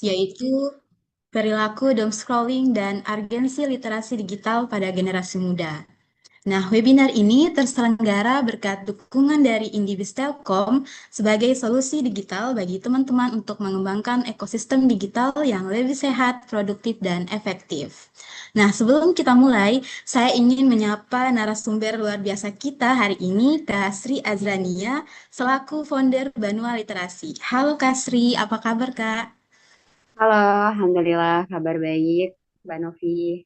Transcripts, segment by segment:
yaitu perilaku doom scrolling dan urgensi literasi digital pada generasi muda. Nah, webinar ini terselenggara berkat dukungan dari Indibis Telkom sebagai solusi digital bagi teman-teman untuk mengembangkan ekosistem digital yang lebih sehat, produktif, dan efektif. Nah, sebelum kita mulai, saya ingin menyapa narasumber luar biasa kita hari ini, Kak Sri Azrania, selaku founder Banua Literasi. Halo Kak Sri, apa kabar Kak? Halo, Alhamdulillah kabar baik, Mbak Novi.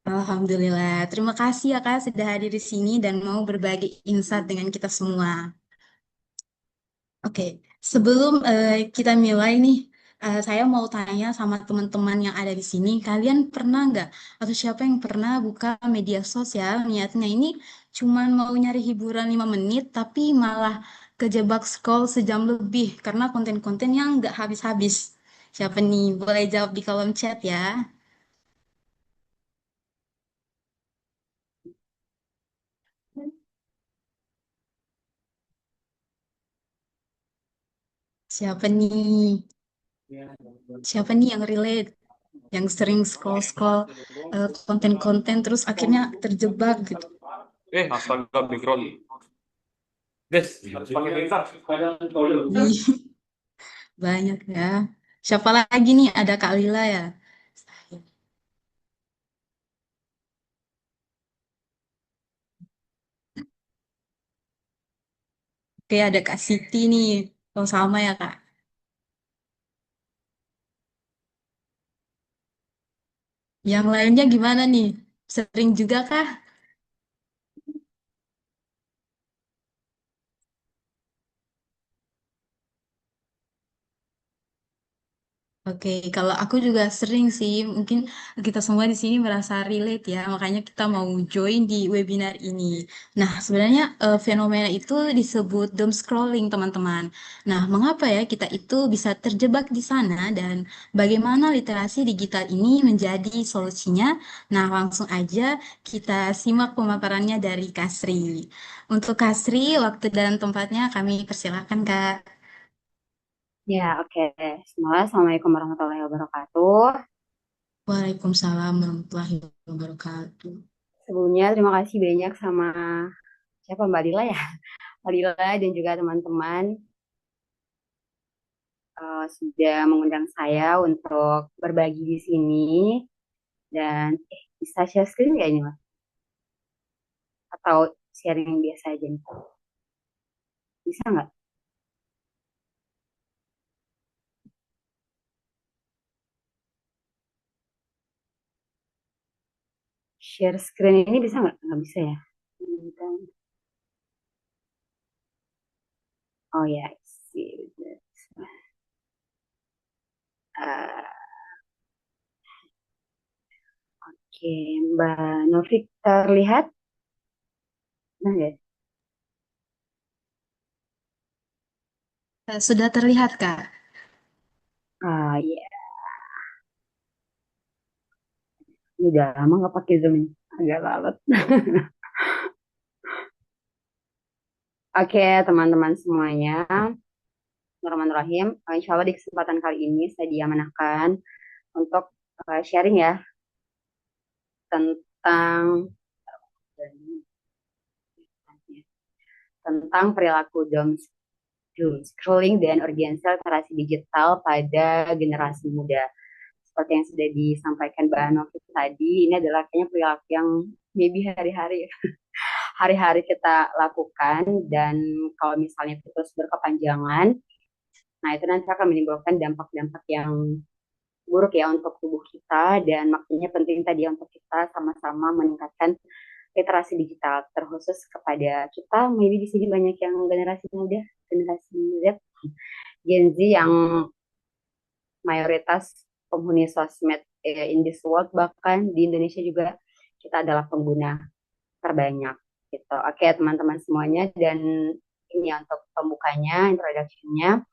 Alhamdulillah. Terima kasih ya Kak sudah hadir di sini dan mau berbagi insight dengan kita semua. Oke, sebelum kita mulai nih, saya mau tanya sama teman-teman yang ada di sini, kalian pernah nggak, atau siapa yang pernah buka media sosial, niatnya ini cuman mau nyari hiburan 5 menit, tapi malah kejebak scroll sejam lebih karena konten-konten yang nggak habis-habis. Siapa nih? Boleh jawab di kolom chat ya. Siapa nih? Siapa nih yang relate? Yang sering scroll-scroll konten-konten terus akhirnya terjebak gitu. Astaga, background. Des, harus pakai background. Ih, banyak ya. Siapa lagi nih? Ada Kak Lila ya. Oke, ada Kak Siti nih. Oh, sama ya Kak. Yang lainnya gimana nih? Sering juga kah? Oke, kalau aku juga sering sih, mungkin kita semua di sini merasa relate ya, makanya kita mau join di webinar ini. Nah, sebenarnya fenomena itu disebut doom scrolling, teman-teman. Nah, mengapa ya kita itu bisa terjebak di sana dan bagaimana literasi digital ini menjadi solusinya? Nah, langsung aja kita simak pemaparannya dari Kasri. Untuk Kasri, waktu dan tempatnya kami persilahkan, Kak. Ya, oke. Semua, Assalamualaikum warahmatullahi wabarakatuh. Waalaikumsalam warahmatullahi wabarakatuh. Sebelumnya terima kasih banyak sama siapa Mbak Lila ya, Mbak Lila dan juga teman-teman sudah mengundang saya untuk berbagi di sini dan bisa share screen nggak ini Mas? Atau sharing biasa aja nih? Bisa nggak? Share screen ini bisa nggak? Nggak bisa ya? Oh ya, sih. Oke, Mbak Novik terlihat? Nah, ya. Sudah terlihat, Kak. Ah, iya. Ini udah lama nggak pakai Zoom ini. Agak lalat. Oke, teman-teman semuanya. Bismillahirrahmanirrahim. Insya Allah di kesempatan kali ini saya diamanahkan untuk sharing ya tentang perilaku doom scrolling dan urgensi literasi digital pada generasi muda. Seperti yang sudah disampaikan Mbak Novi tadi, ini adalah kayaknya perilaku yang maybe hari-hari kita lakukan dan kalau misalnya itu terus berkepanjangan, nah itu nanti akan menimbulkan dampak-dampak yang buruk ya untuk tubuh kita dan makanya penting tadi untuk kita sama-sama meningkatkan literasi digital terkhusus kepada kita maybe di sini banyak yang generasi muda, generasi Z, Gen Z yang mayoritas penghuni sosmed in this world bahkan di Indonesia juga kita adalah pengguna terbanyak gitu. Oke teman-teman semuanya dan ini ya untuk pembukanya, introduction-nya.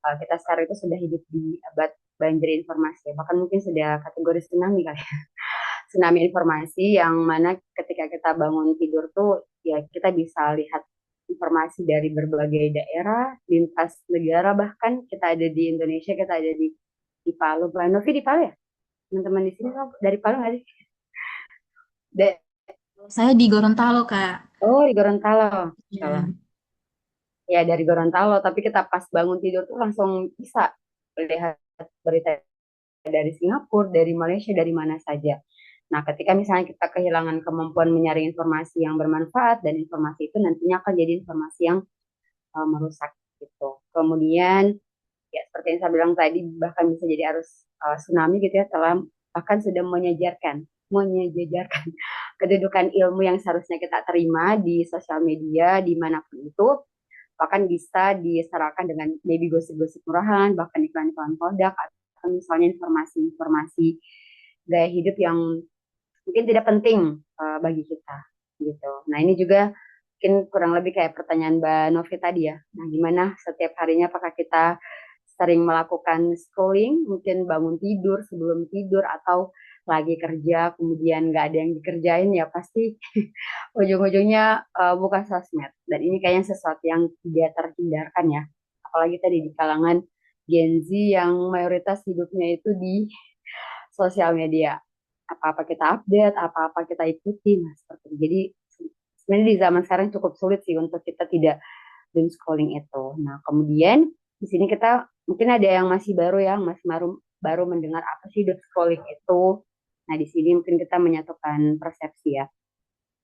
Kita sekarang itu sudah hidup di abad banjir informasi, bahkan mungkin sudah kategori tsunami kali ya. Tsunami informasi yang mana ketika kita bangun tidur tuh ya kita bisa lihat informasi dari berbagai daerah, lintas negara bahkan kita ada di Indonesia, kita ada di di Palu. Mbak Novi di Palu ya? Teman-teman di sini dari Palu nggak sih? Da- Saya di Gorontalo, Kak. oh, di Gorontalo. Ya. Salah. Ya, dari Gorontalo. Tapi kita pas bangun tidur tuh langsung bisa melihat berita dari Singapura, dari Malaysia, dari mana saja. Nah, ketika misalnya kita kehilangan kemampuan menyaring informasi yang bermanfaat dan informasi itu nantinya akan jadi informasi yang merusak gitu. Kemudian ya seperti yang saya bilang tadi bahkan bisa jadi arus tsunami gitu ya telah bahkan sudah menyejajarkan kedudukan ilmu yang seharusnya kita terima di sosial media dimanapun itu bahkan bisa diserahkan dengan maybe gosip-gosip murahan bahkan iklan-iklan produk atau misalnya informasi-informasi gaya hidup yang mungkin tidak penting bagi kita gitu. Nah ini juga mungkin kurang lebih kayak pertanyaan Mbak Novi tadi ya. Nah gimana setiap harinya apakah kita sering melakukan scrolling, mungkin bangun tidur, sebelum tidur, atau lagi kerja, kemudian nggak ada yang dikerjain, ya pasti ujung-ujungnya buka sosmed. Dan ini kayaknya sesuatu yang tidak terhindarkan ya. Apalagi tadi di kalangan Gen Z yang mayoritas hidupnya itu di sosial media. Apa-apa kita update, apa-apa kita ikuti, nah seperti itu. Jadi sebenarnya di zaman sekarang cukup sulit sih untuk kita tidak doom scrolling itu. Nah, kemudian di sini kita mungkin ada yang masih baru ya, masih baru baru mendengar apa sih doom scrolling itu. Nah, di sini mungkin kita menyatukan persepsi ya.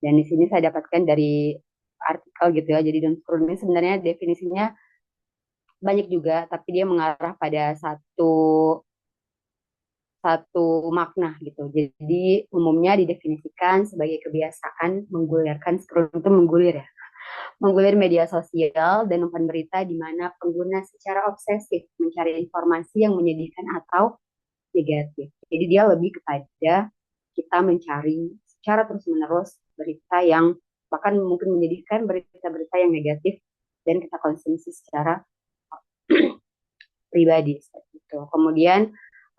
Dan di sini saya dapatkan dari artikel gitu ya. Jadi doom scrolling ini sebenarnya definisinya banyak juga, tapi dia mengarah pada satu satu makna gitu. Jadi umumnya didefinisikan sebagai kebiasaan menggulirkan scrolling itu menggulir ya menggulir media sosial dan umpan berita di mana pengguna secara obsesif mencari informasi yang menyedihkan atau negatif. Jadi dia lebih kepada kita mencari secara terus-menerus berita yang bahkan mungkin menyedihkan, berita-berita yang negatif dan kita konsumsi secara pribadi seperti itu. Kemudian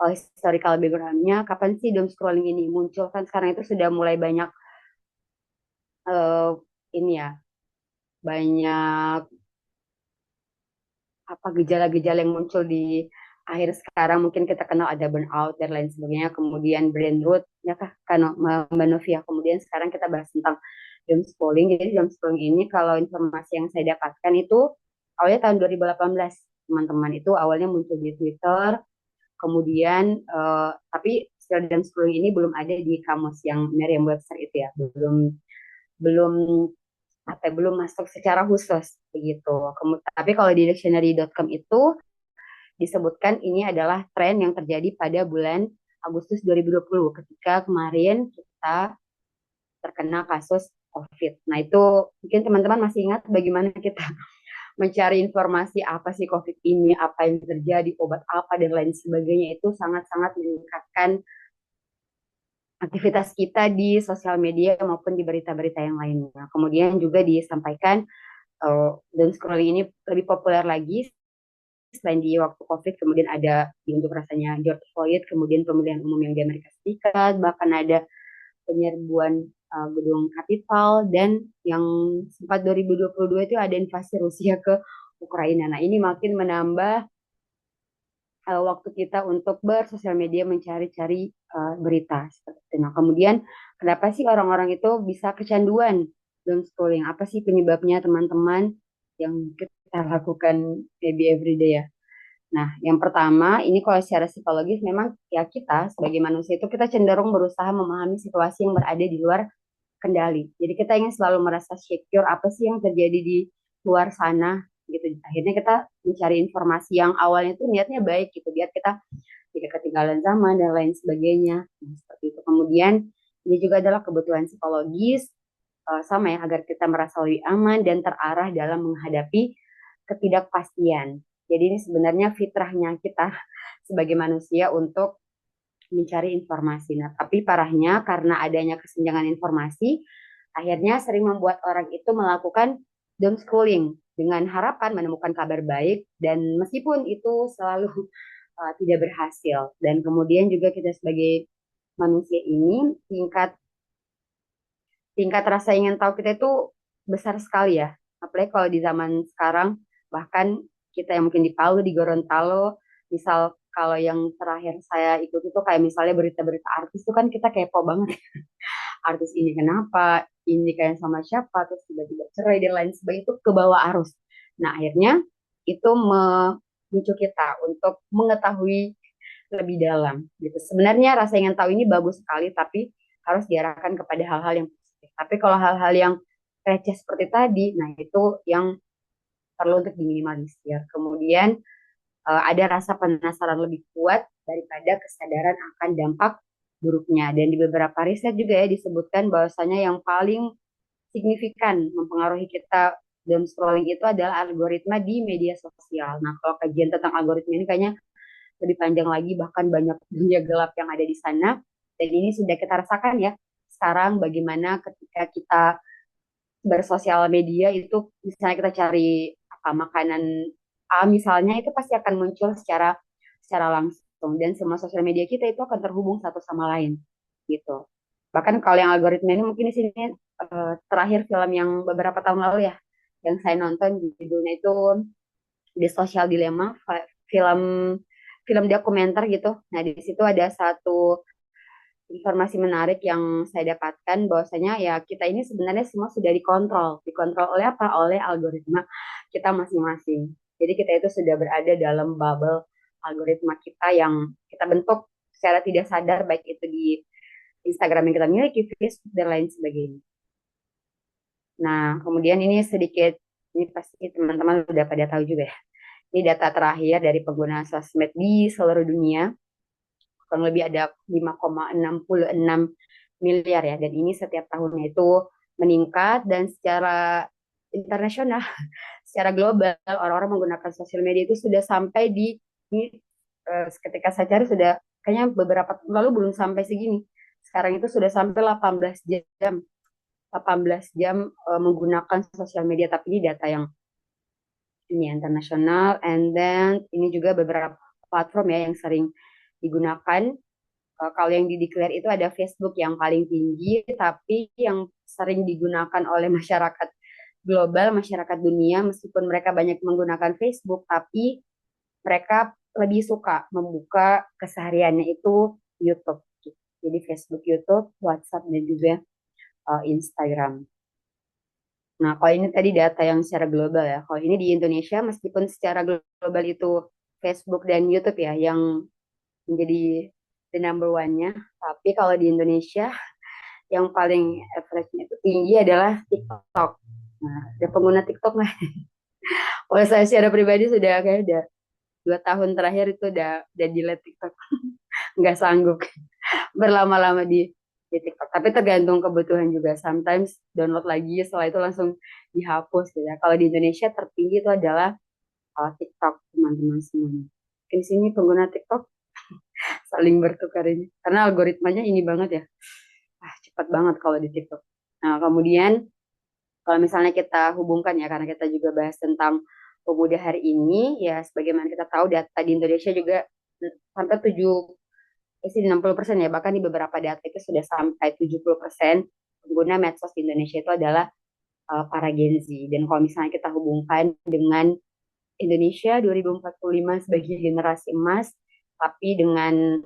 historical background-nya kapan sih doom scrolling ini muncul kan sekarang itu sudah mulai banyak uh, ini ya banyak apa gejala-gejala yang muncul di akhir sekarang mungkin kita kenal ada burnout dan lain sebagainya kemudian brain rot ya kah kan Mbak Novia kemudian sekarang kita bahas tentang doom scrolling jadi doom scrolling ini kalau informasi yang saya dapatkan itu awalnya tahun 2018 teman-teman itu awalnya muncul di Twitter kemudian tapi istilah doom scrolling ini belum ada di kamus yang Merriam-Webster itu ya belum belum apa belum masuk secara khusus begitu. Tapi kalau di dictionary.com itu disebutkan ini adalah tren yang terjadi pada bulan Agustus 2020 ketika kemarin kita terkena kasus COVID. Nah itu mungkin teman-teman masih ingat bagaimana kita mencari informasi apa sih COVID ini, apa yang terjadi, obat apa dan lain sebagainya itu sangat-sangat meningkatkan aktivitas kita di sosial media maupun di berita-berita yang lainnya. Kemudian juga disampaikan dan scrolling ini lebih populer lagi selain di waktu COVID, kemudian ada di unjuk rasanya George Floyd, kemudian pemilihan umum yang di Amerika Serikat, bahkan ada penyerbuan gedung Capitol, dan yang sempat 2022 itu ada invasi Rusia ke Ukraina. Nah ini makin menambah waktu kita untuk bersosial media mencari-cari berita. Nah kemudian kenapa sih orang-orang itu bisa kecanduan doom scrolling? Apa sih penyebabnya teman-teman yang kita lakukan maybe everyday ya? Nah, yang pertama, ini kalau secara psikologis memang ya kita sebagai manusia itu kita cenderung berusaha memahami situasi yang berada di luar kendali. Jadi kita ingin selalu merasa secure apa sih yang terjadi di luar sana gitu. Akhirnya kita mencari informasi yang awalnya tuh niatnya baik gitu biar kita tidak ketinggalan zaman dan lain sebagainya. Nah, seperti itu. Kemudian ini juga adalah kebutuhan psikologis sama ya agar kita merasa lebih aman dan terarah dalam menghadapi ketidakpastian. Jadi ini sebenarnya fitrahnya kita sebagai manusia untuk mencari informasi. Nah, tapi parahnya karena adanya kesenjangan informasi, akhirnya sering membuat orang itu melakukan doom scrolling dengan harapan menemukan kabar baik dan meskipun itu selalu tidak berhasil. Dan kemudian juga kita sebagai manusia ini tingkat rasa ingin tahu kita itu besar sekali ya. Apalagi kalau di zaman sekarang bahkan kita yang mungkin di Palu, di Gorontalo, misal kalau yang terakhir saya ikut itu kayak misalnya berita-berita artis itu kan kita kepo banget. Artis ini kenapa, ini kayak sama siapa, terus tiba-tiba cerai dan lain sebagainya itu ke bawah arus. Nah, akhirnya itu memicu kita untuk mengetahui lebih dalam gitu. Sebenarnya rasa ingin tahu ini bagus sekali, tapi harus diarahkan kepada hal-hal yang positif. Tapi kalau hal-hal yang receh seperti tadi, nah itu yang perlu untuk diminimalisir. Kemudian ada rasa penasaran lebih kuat daripada kesadaran akan dampak buruknya. Dan di beberapa riset juga ya disebutkan bahwasanya yang paling signifikan mempengaruhi kita dalam scrolling itu adalah algoritma di media sosial. Nah, kalau kajian tentang algoritma ini kayaknya lebih panjang lagi, bahkan banyak dunia gelap yang ada di sana. Dan ini sudah kita rasakan ya sekarang bagaimana ketika kita bersosial media itu misalnya kita cari apa makanan A misalnya itu pasti akan muncul secara secara langsung dan semua sosial media kita itu akan terhubung satu sama lain gitu. Bahkan kalau yang algoritma ini mungkin di sini terakhir film yang beberapa tahun lalu ya yang saya nonton judulnya itu The Social Dilemma, film film dokumenter gitu. Nah, di situ ada satu informasi menarik yang saya dapatkan bahwasanya ya kita ini sebenarnya semua sudah dikontrol. Dikontrol oleh apa? Oleh algoritma kita masing-masing. Jadi kita itu sudah berada dalam bubble algoritma kita yang kita bentuk secara tidak sadar baik itu di Instagram yang kita miliki, Facebook dan lain sebagainya. Nah, kemudian ini sedikit ini pasti teman-teman sudah pada tahu juga ya. Ini data terakhir dari pengguna sosmed di seluruh dunia kurang lebih ada 5,66 miliar ya dan ini setiap tahunnya itu meningkat dan secara internasional secara global orang-orang menggunakan sosial media itu sudah sampai di ketika saya cari sudah kayaknya beberapa tahun lalu belum sampai segini sekarang itu sudah sampai 18 jam menggunakan sosial media tapi ini data yang ini internasional and then ini juga beberapa platform ya yang sering digunakan. Kalau yang di-declare itu ada Facebook yang paling tinggi, tapi yang sering digunakan oleh masyarakat global, masyarakat dunia, meskipun mereka banyak menggunakan Facebook, tapi mereka lebih suka membuka kesehariannya itu YouTube. Jadi Facebook, YouTube, WhatsApp, dan juga Instagram. Nah, kalau ini tadi data yang secara global ya. Kalau ini di Indonesia, meskipun secara global itu Facebook dan YouTube ya, yang menjadi the number one-nya. Tapi kalau di Indonesia yang paling average-nya itu tinggi adalah TikTok. Nah, ada pengguna TikTok nggak? Kalau saya secara pribadi sudah kayak udah 2 tahun terakhir itu udah delete TikTok. Nggak sanggup berlama-lama di TikTok. Tapi tergantung kebutuhan juga. Sometimes download lagi, setelah itu langsung dihapus gitu ya. Kalau di Indonesia tertinggi itu adalah TikTok teman-teman semuanya. Mungkin di sini pengguna TikTok saling bertukar ini. Karena algoritmanya ini banget ya. Cepat banget kalau di TikTok. Nah, kemudian kalau misalnya kita hubungkan ya, karena kita juga bahas tentang pemuda hari ini, ya sebagaimana kita tahu data di Indonesia juga sampai 60% ya, bahkan di beberapa data itu sudah sampai 70% pengguna medsos di Indonesia itu adalah para Gen Z. Dan kalau misalnya kita hubungkan dengan Indonesia 2045 sebagai generasi emas, tapi dengan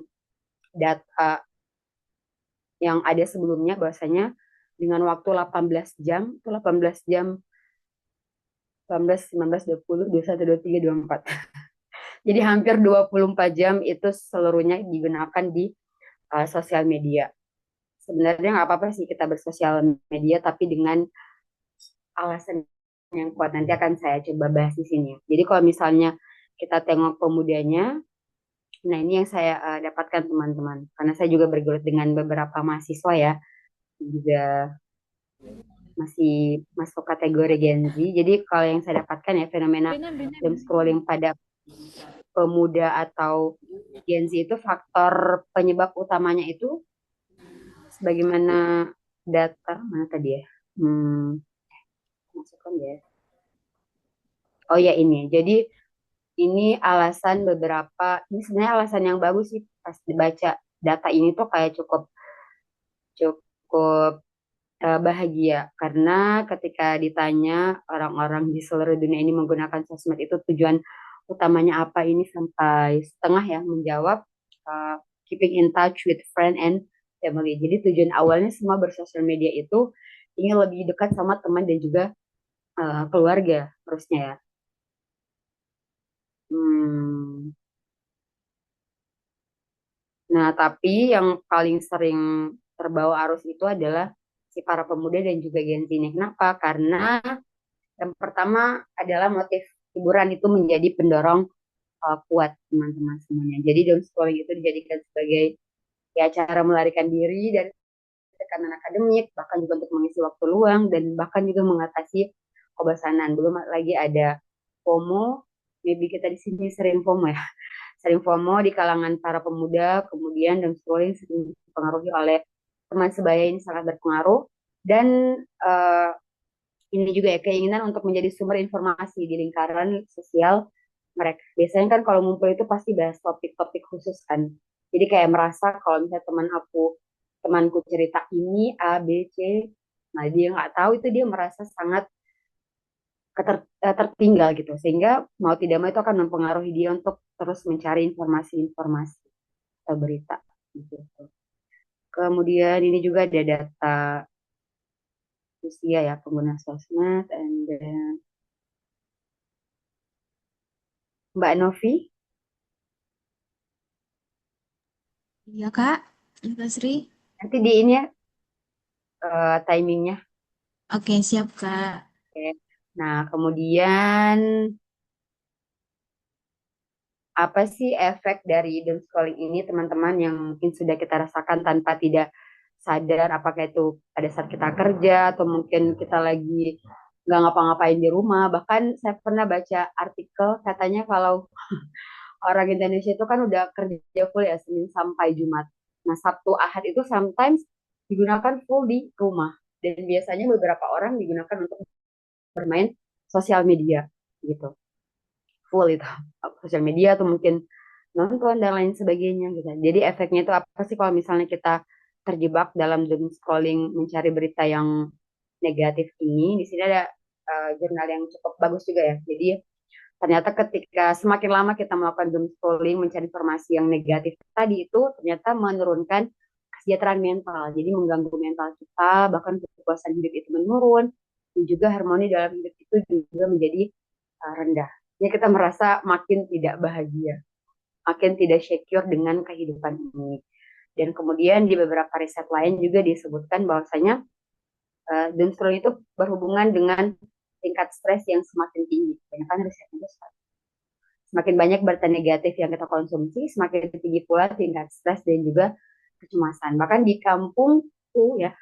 data yang ada sebelumnya bahwasanya dengan waktu 18 jam, itu 18 jam, 18, 19, 20, 21, 23, 24. Jadi hampir 24 jam itu seluruhnya digunakan di sosial media. Sebenarnya nggak apa-apa sih kita bersosial media, tapi dengan alasan yang kuat nanti akan saya coba bahas di sini. Jadi kalau misalnya kita tengok pemudanya, nah ini yang saya dapatkan teman-teman. Karena saya juga bergelut dengan beberapa mahasiswa ya, juga masih masuk kategori Gen Z. Jadi kalau yang saya dapatkan ya fenomena doom scrolling pada pemuda atau Gen Z itu faktor penyebab utamanya itu sebagaimana data mana tadi ya? Masukkan ya. Oh ya ini. Jadi ini alasan beberapa ini sebenarnya alasan yang bagus sih pas dibaca data ini tuh kayak cukup cukup bahagia karena ketika ditanya orang-orang di seluruh dunia ini menggunakan sosmed itu tujuan utamanya apa ini sampai setengah ya menjawab uh, keeping in touch with friend and family. Jadi tujuan awalnya semua bersosial media itu ingin lebih dekat sama teman dan juga keluarga terusnya ya. Hmm. Nah, tapi yang paling sering terbawa arus itu adalah si para pemuda dan juga Gen Z ini. Kenapa? Karena yang pertama adalah motif hiburan itu menjadi pendorong kuat teman-teman semuanya. Jadi doom scrolling itu dijadikan sebagai ya cara melarikan diri dari tekanan akademik, bahkan juga untuk mengisi waktu luang dan bahkan juga mengatasi kebosanan. Belum lagi ada FOMO, maybe kita di sini sering FOMO ya, sering FOMO di kalangan para pemuda, kemudian doom scrolling sering dipengaruhi oleh teman sebaya ini sangat berpengaruh dan uh, ini juga ya keinginan untuk menjadi sumber informasi di lingkaran sosial mereka. Biasanya kan kalau ngumpul itu pasti bahas topik-topik khusus kan. Jadi kayak merasa kalau misalnya temanku cerita ini A, B, C, nah dia nggak tahu itu dia merasa sangat tertinggal gitu. Sehingga mau tidak mau itu akan mempengaruhi dia untuk terus mencari informasi-informasi atau berita gitu. Kemudian ini juga ada data usia ya pengguna sosmed and then Mbak Novi, Iya, Kak. Mbak Sri. nanti di ini ya timingnya. Oke, siap, Kak. Oke. Nah, kemudian apa sih efek dari doom scrolling ini teman-teman yang mungkin sudah kita rasakan tanpa tidak sadar apakah itu pada saat kita kerja atau mungkin kita lagi nggak ngapa-ngapain di rumah. Bahkan saya pernah baca artikel katanya kalau orang Indonesia itu kan udah kerja full ya Senin sampai Jumat. Nah, Sabtu Ahad itu sometimes digunakan full di rumah. Dan biasanya beberapa orang digunakan untuk bermain sosial media gitu. Full itu sosial media atau mungkin nonton dan lain sebagainya gitu. Jadi efeknya itu apa sih kalau misalnya kita terjebak dalam doom scrolling mencari berita yang negatif ini? Di sini ada jurnal yang cukup bagus juga ya. Jadi ternyata ketika semakin lama kita melakukan doom scrolling mencari informasi yang negatif tadi itu ternyata menurunkan kesejahteraan mental. Jadi mengganggu mental kita, bahkan kepuasan hidup itu menurun dan juga harmoni dalam hidup itu juga menjadi rendah. Ya kita merasa makin tidak bahagia, makin tidak secure dengan kehidupan ini. Dan kemudian di beberapa riset lain juga disebutkan bahwasanya doom scrolling itu berhubungan dengan tingkat stres yang semakin tinggi. Banyak kan risetnya itu semakin banyak berita negatif yang kita konsumsi, semakin tinggi pula tingkat stres dan juga kecemasan. Bahkan di kampungku ya,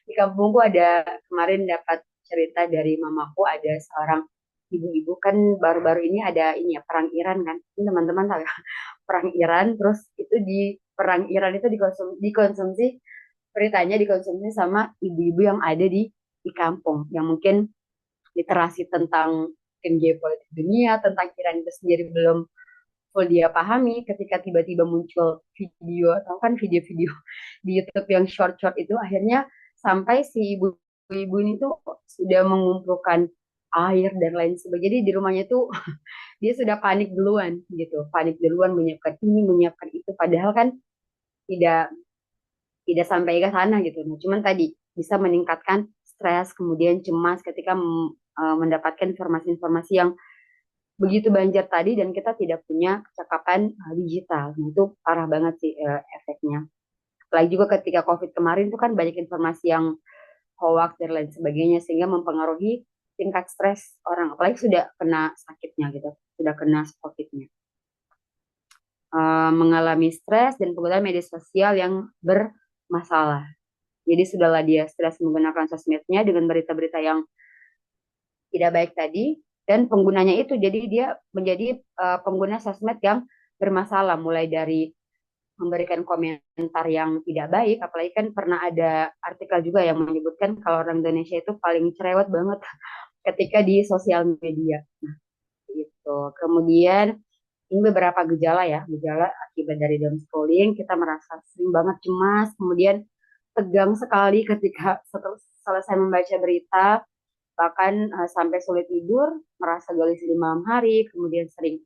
di kampungku ada kemarin dapat cerita dari mamaku ada seorang ibu-ibu kan baru-baru ini ada ini ya perang Iran kan. Ini teman-teman tahu ya, perang Iran terus itu di perang Iran itu dikonsumsi beritanya dikonsumsi sama ibu-ibu yang ada di kampung yang mungkin literasi tentang geopolitik dunia tentang Iran itu sendiri belum full dia pahami ketika tiba-tiba muncul video atau kan video-video di YouTube yang short-short itu akhirnya sampai si ibu-ibu ini tuh sudah mengumpulkan air dan lain sebagainya. Jadi di rumahnya tuh dia sudah panik duluan gitu, panik duluan menyiapkan ini, menyiapkan itu. Padahal kan tidak tidak sampai ke sana gitu. Nah, cuman tadi bisa meningkatkan stres, kemudian cemas ketika mendapatkan informasi-informasi yang begitu banjir tadi dan kita tidak punya kecakapan digital. Nah, itu parah banget sih efeknya. Apalagi juga ketika COVID kemarin itu kan banyak informasi yang hoax dan lain sebagainya sehingga mempengaruhi tingkat stres orang. Apalagi sudah kena sakitnya gitu, sudah kena COVID-nya. Mengalami stres dan penggunaan media sosial yang bermasalah. Jadi sudahlah dia stres menggunakan sosmednya dengan berita-berita yang tidak baik tadi dan penggunanya itu jadi dia menjadi pengguna sosmed yang bermasalah mulai dari memberikan komentar yang tidak baik apalagi kan pernah ada artikel juga yang menyebutkan kalau orang Indonesia itu paling cerewet banget ketika di sosial media. Nah, gitu. Kemudian ini beberapa gejala ya, gejala akibat dari doom scrolling, kita merasa sering banget cemas, kemudian tegang sekali ketika selesai membaca berita, bahkan sampai sulit tidur, merasa gelisah di malam hari, kemudian sering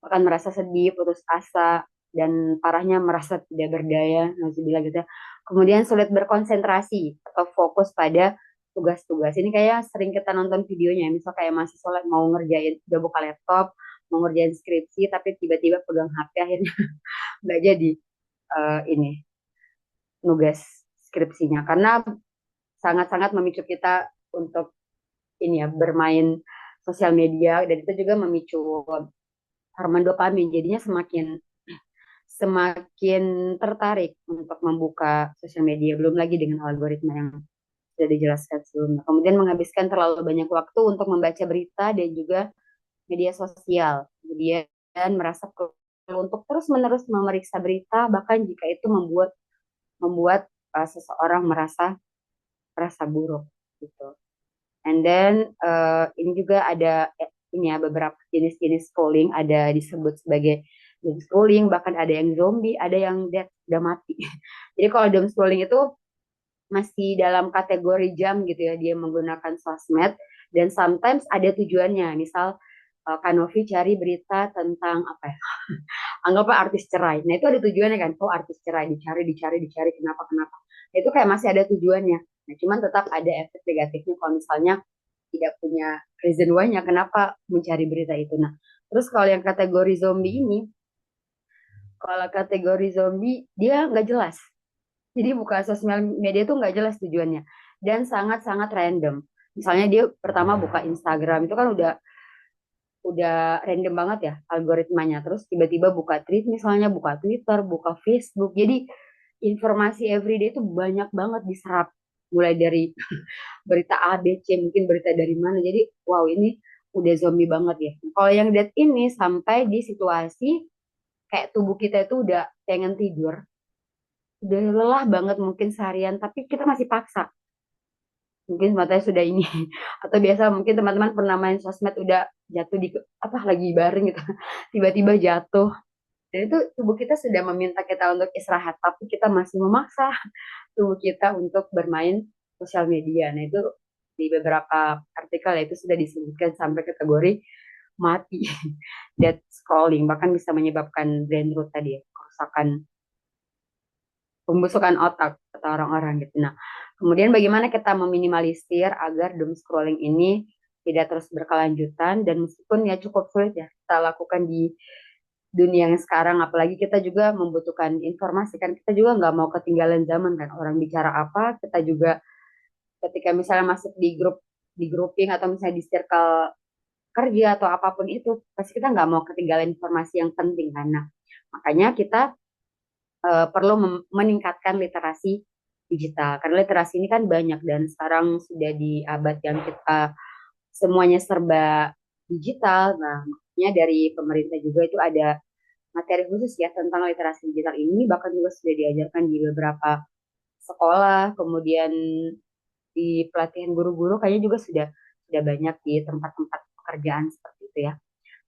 akan merasa sedih, putus asa, dan parahnya merasa tidak berdaya, nauzubillah gitu ya. Kemudian sulit berkonsentrasi atau fokus pada tugas-tugas. Ini kayak sering kita nonton videonya, misal kayak mahasiswa mau ngerjain, udah buka laptop, mau ngerjain skripsi, tapi tiba-tiba pegang HP, akhirnya nggak jadi ini nugas skripsinya. Karena sangat-sangat memicu kita untuk ini ya, bermain sosial media, dan itu juga memicu hormon dopamin. Jadinya semakin semakin tertarik untuk membuka sosial media, belum lagi dengan algoritma yang sudah dijelaskan sebelumnya. Kemudian menghabiskan terlalu banyak waktu untuk membaca berita dan juga media sosial. Kemudian merasa perlu untuk terus-menerus memeriksa berita, bahkan jika itu membuat membuat seseorang merasa buruk gitu. And then ini juga ada ini ya, beberapa jenis-jenis scrolling, ada disebut sebagai doom scrolling, bahkan ada yang zombie, ada yang dead, udah mati. Jadi kalau doom scrolling itu masih dalam kategori jam gitu ya, dia menggunakan sosmed dan sometimes ada tujuannya. Misal Kanovi cari berita tentang apa ya? Anggaplah artis cerai. Nah, itu ada tujuannya kan. Oh, artis cerai dicari kenapa kenapa. Nah, itu kayak masih ada tujuannya. Nah, cuman tetap ada efek negatifnya kalau misalnya tidak punya reason why-nya kenapa mencari berita itu. Nah, terus kalau yang kategori zombie ini, kalau kategori zombie dia nggak jelas. Jadi buka sosial media itu nggak jelas tujuannya dan sangat-sangat random. Misalnya dia pertama buka Instagram itu kan udah random banget ya algoritmanya. Terus tiba-tiba buka tweet misalnya, buka Twitter, buka Facebook. Jadi informasi everyday itu banyak banget diserap. Mulai dari berita A, B, C, mungkin berita dari mana. Jadi wow, ini udah zombie banget ya. Kalau yang dead ini sampai di situasi kayak tubuh kita itu udah pengen tidur. Udah lelah banget mungkin seharian, tapi kita masih paksa. Mungkin matanya sudah ini. Atau biasa mungkin teman-teman pernah main sosmed udah jatuh di apa lagi bareng gitu. Tiba-tiba jatuh. Dan itu tubuh kita sudah meminta kita untuk istirahat, tapi kita masih memaksa tubuh kita untuk bermain sosial media. Nah, itu di beberapa artikel ya, itu sudah disebutkan sampai kategori mati, dead scrolling, bahkan bisa menyebabkan brain rot tadi ya, kerusakan pembusukan otak kata orang-orang gitu. Nah, kemudian bagaimana kita meminimalisir agar doom scrolling ini tidak terus berkelanjutan, dan meskipun ya cukup sulit ya kita lakukan di dunia yang sekarang, apalagi kita juga membutuhkan informasi kan, kita juga nggak mau ketinggalan zaman kan, orang bicara apa kita juga ketika misalnya masuk di grouping atau misalnya di circle kerja atau apapun itu, pasti kita nggak mau ketinggalan informasi yang penting kan. Nah, makanya kita perlu meningkatkan literasi digital, karena literasi ini kan banyak, dan sekarang sudah di abad yang kita semuanya serba digital. Nah, makanya dari pemerintah juga itu ada materi khusus ya tentang literasi digital ini, bahkan juga sudah diajarkan di beberapa sekolah, kemudian di pelatihan guru-guru kayaknya juga sudah banyak di tempat-tempat pekerjaan seperti itu ya.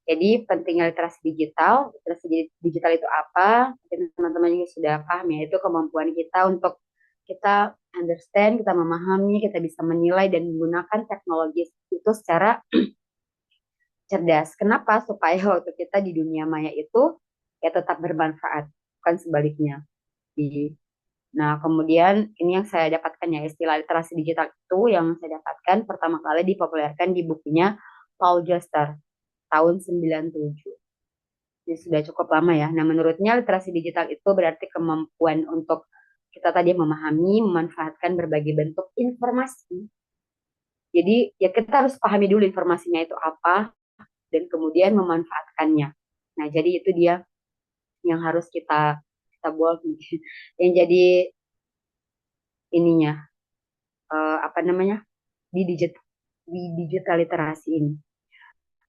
Jadi pentingnya literasi digital itu apa? Mungkin teman-teman juga sudah paham ya, itu kemampuan kita untuk kita understand, kita memahami, kita bisa menilai dan menggunakan teknologi itu secara cerdas. Kenapa? Supaya waktu kita di dunia maya itu ya tetap bermanfaat, bukan sebaliknya. Nah, kemudian ini yang saya dapatkan ya, istilah literasi digital itu yang saya dapatkan pertama kali dipopulerkan di bukunya Paul Joster tahun 97. Jadi sudah cukup lama ya. Nah, menurutnya literasi digital itu berarti kemampuan untuk kita tadi memahami, memanfaatkan berbagai bentuk informasi. Jadi ya kita harus pahami dulu informasinya itu apa dan kemudian memanfaatkannya. Nah, jadi itu dia yang harus kita buat yang jadi ininya apa namanya di digital literasi ini.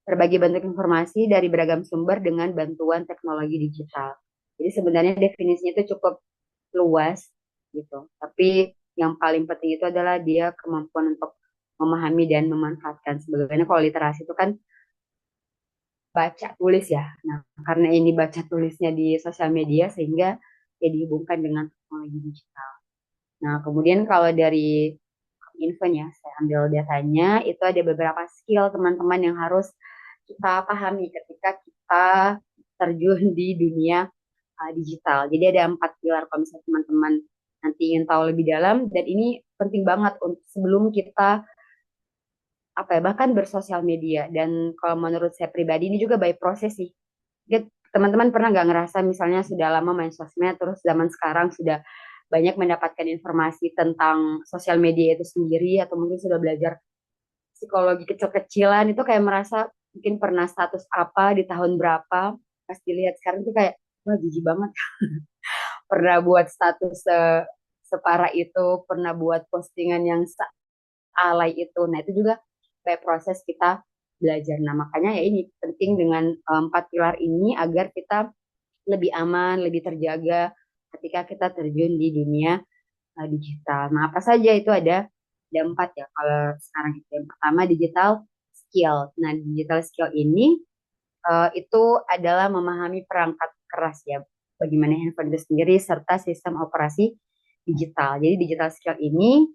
Berbagai bentuk informasi dari beragam sumber dengan bantuan teknologi digital. Jadi sebenarnya definisinya itu cukup luas gitu. Tapi yang paling penting itu adalah dia kemampuan untuk memahami dan memanfaatkan. Sebagaimana kalau literasi itu kan baca tulis ya. Nah, karena ini baca tulisnya di sosial media sehingga ya dihubungkan dengan teknologi digital. Nah, kemudian kalau dari infonya, saya ambil datanya, itu ada beberapa skill teman-teman yang harus kita pahami ketika kita terjun di dunia digital. Jadi ada 4 pilar kalau misalnya teman-teman nanti ingin tahu lebih dalam, dan ini penting banget untuk sebelum kita apa ya bahkan bersosial media. Dan kalau menurut saya pribadi ini juga by proses sih. Jadi, teman-teman pernah nggak ngerasa misalnya sudah lama main sosmed, terus zaman sekarang sudah banyak mendapatkan informasi tentang sosial media itu sendiri, atau mungkin sudah belajar psikologi kecil-kecilan, itu kayak merasa mungkin pernah status apa di tahun berapa, pas dilihat sekarang tuh kayak wah jijik banget. Pernah buat status separah itu, pernah buat postingan yang alay itu. Nah, itu juga kayak proses kita belajar. Nah, makanya ya ini penting dengan 4 pilar ini agar kita lebih aman, lebih terjaga ketika kita terjun di dunia digital. Nah, apa saja itu ada 4 ya. Kalau sekarang itu yang pertama digital skill. Nah, digital skill ini itu adalah memahami perangkat keras ya, bagaimana handphone itu sendiri serta sistem operasi digital. Jadi digital skill ini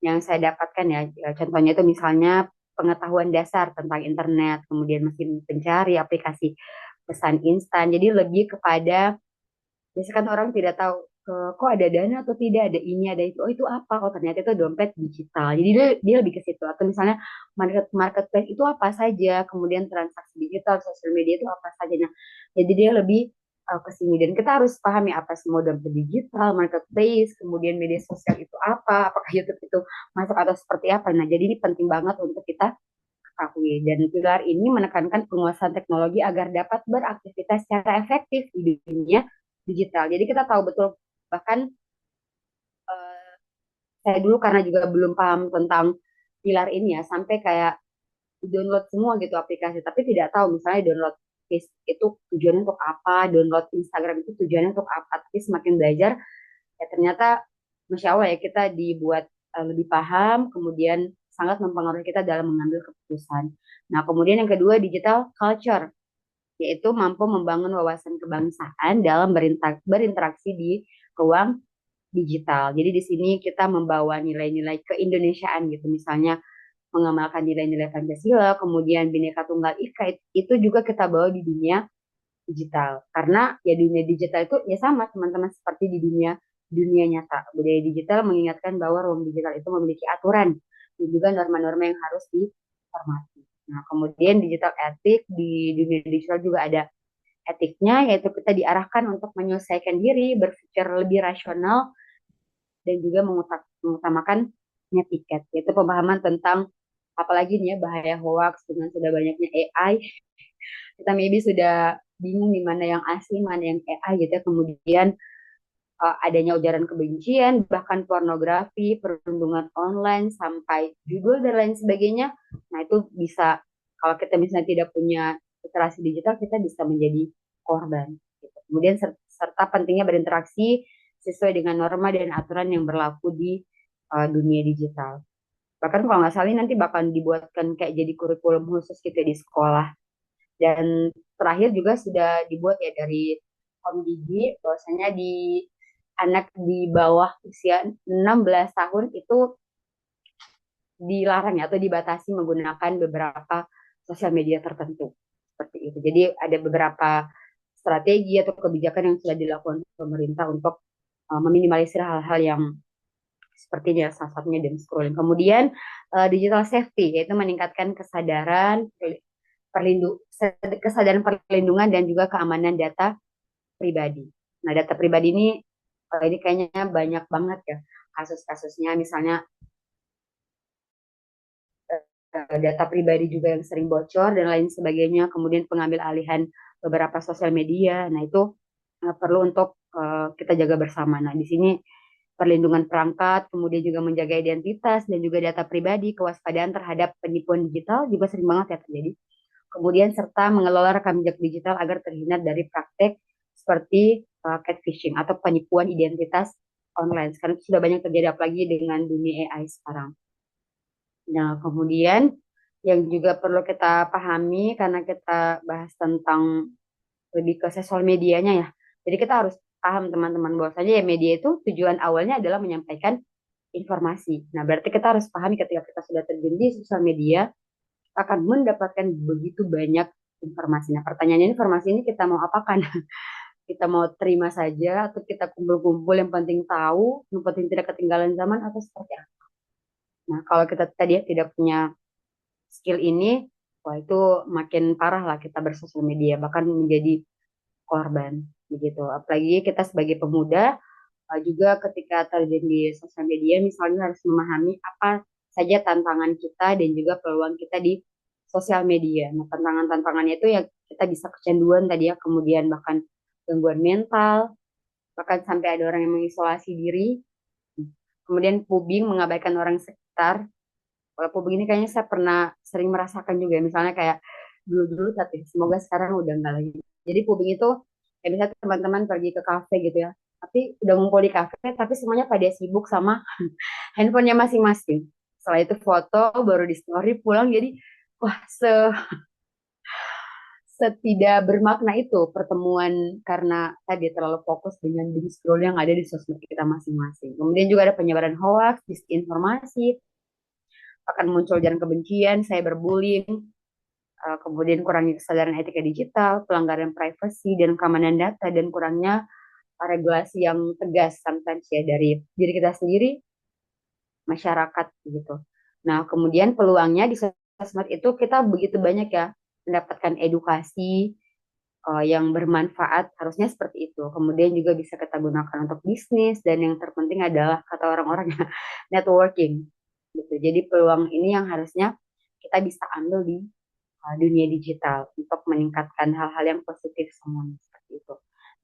yang saya dapatkan ya, contohnya itu misalnya pengetahuan dasar tentang internet, kemudian mesin pencari, aplikasi pesan instan. Jadi lebih kepada, biasanya kan orang tidak tahu kok ada dana atau tidak, ada ini, ada itu. Oh itu apa? Oh ternyata itu dompet digital. Jadi dia lebih ke situ. Atau misalnya marketplace itu apa saja, kemudian transaksi digital, sosial media itu apa saja. Nah, jadi dia lebih ke sini. Dan kita harus pahami apa semua dompet digital, marketplace, kemudian media sosial itu apa, apakah YouTube itu masuk atau seperti apa. Nah, jadi ini penting banget untuk kita ketahui. Dan pilar ini menekankan penguasaan teknologi agar dapat beraktivitas secara efektif di dunia digital. Jadi kita tahu betul, bahkan uh, saya dulu karena juga belum paham tentang pilar ini ya, sampai kayak download semua gitu aplikasi, tapi tidak tahu misalnya download Facebook itu tujuannya untuk apa, download Instagram itu tujuannya untuk apa. Tapi semakin belajar, ya ternyata Masya Allah ya kita dibuat lebih paham, kemudian sangat mempengaruhi kita dalam mengambil keputusan. Nah, kemudian yang kedua digital culture, yaitu mampu membangun wawasan kebangsaan dalam berinteraksi di ruang digital. Jadi di sini kita membawa nilai-nilai keindonesiaan gitu, misalnya mengamalkan nilai-nilai Pancasila, kemudian Bhinneka Tunggal Ika, itu juga kita bawa di dunia digital. Karena ya dunia digital itu ya sama teman-teman seperti di dunia nyata. Budaya digital mengingatkan bahwa ruang digital itu memiliki aturan dan juga norma-norma yang harus dihormati. Nah, kemudian digital etik, di dunia digital juga ada etiknya, yaitu kita diarahkan untuk menyelesaikan diri, berpikir lebih rasional, dan juga mengutamakan tiket, yaitu pemahaman tentang apalagi nih ya bahaya hoax dengan sudah banyaknya AI. Kita maybe sudah bingung di mana yang asli, mana yang AI gitu ya. Kemudian adanya ujaran kebencian, bahkan pornografi, perundungan online, sampai judul dan lain sebagainya. Nah itu bisa, kalau kita misalnya tidak punya literasi digital, kita bisa menjadi korban. Gitu. Kemudian serta pentingnya berinteraksi sesuai dengan norma dan aturan yang berlaku di dunia digital. Bahkan kalau nggak salah nanti bakal dibuatkan kayak jadi kurikulum khusus gitu di sekolah. Dan terakhir juga sudah dibuat ya dari Komdigi, bahwasanya di anak di bawah usia 16 tahun itu dilarang ya atau dibatasi menggunakan beberapa sosial media tertentu seperti itu. Jadi ada beberapa strategi atau kebijakan yang sudah dilakukan pemerintah untuk meminimalisir hal-hal yang seperti ini ya, salah satunya doom scrolling. Kemudian digital safety, yaitu meningkatkan kesadaran perlindungan dan juga keamanan data pribadi. Nah, data pribadi ini kayaknya banyak banget ya kasus-kasusnya, misalnya data pribadi juga yang sering bocor dan lain sebagainya, kemudian pengambil alihan beberapa sosial media. Nah, itu perlu untuk kita jaga bersama. Nah, di sini perlindungan perangkat, kemudian juga menjaga identitas dan juga data pribadi, kewaspadaan terhadap penipuan digital juga sering banget ya terjadi. Kemudian serta mengelola rekam jejak digital agar terhindar dari praktek seperti catfishing atau penipuan identitas online. Sekarang sudah banyak terjadi apalagi dengan dunia AI sekarang. Nah, kemudian yang juga perlu kita pahami karena kita bahas tentang lebih ke sosial medianya ya. Jadi kita harus paham teman-teman bahwasanya ya media itu tujuan awalnya adalah menyampaikan informasi. Nah, berarti kita harus pahami ketika kita sudah terjun di sosial media akan mendapatkan begitu banyak informasi. Nah, pertanyaannya informasi ini kita mau apakan? Kita mau terima saja atau kita kumpul-kumpul yang penting tahu, yang penting tidak ketinggalan zaman atau seperti apa? Nah, kalau kita tadi ya tidak punya skill ini, wah itu makin parah lah kita bersosial media, bahkan menjadi korban begitu. Apalagi kita sebagai pemuda juga ketika terjun di sosial media, misalnya harus memahami apa saja tantangan kita dan juga peluang kita di sosial media. Nah, tantangan-tantangannya itu ya kita bisa kecanduan tadi ya, kemudian bahkan gangguan mental, bahkan sampai ada orang yang mengisolasi diri, kemudian pubing mengabaikan orang sekitar. Kalau pubing ini kayaknya saya pernah sering merasakan juga, misalnya kayak dulu-dulu tapi semoga sekarang udah enggak lagi. Jadi pubing itu kayak misalnya teman-teman pergi ke kafe gitu ya, tapi udah ngumpul di kafe tapi semuanya pada sibuk sama handphonenya masing-masing. Setelah itu foto baru di story pulang, jadi wah setidak bermakna itu pertemuan karena tadi terlalu fokus dengan doom scroll yang ada di sosmed kita masing-masing. Kemudian juga ada penyebaran hoax, disinformasi, akan muncul ujaran kebencian, cyberbullying, kemudian kurangnya kesadaran etika digital, pelanggaran privasi dan keamanan data, dan kurangnya regulasi yang tegas sometimes ya dari diri kita sendiri, masyarakat gitu. Nah, kemudian peluangnya di sosmed itu kita begitu banyak ya mendapatkan edukasi yang bermanfaat, harusnya seperti itu. Kemudian juga bisa kita gunakan untuk bisnis dan yang terpenting adalah kata orang-orang ya, networking gitu. Jadi peluang ini yang harusnya kita bisa ambil di dunia digital untuk meningkatkan hal-hal yang positif semuanya seperti itu.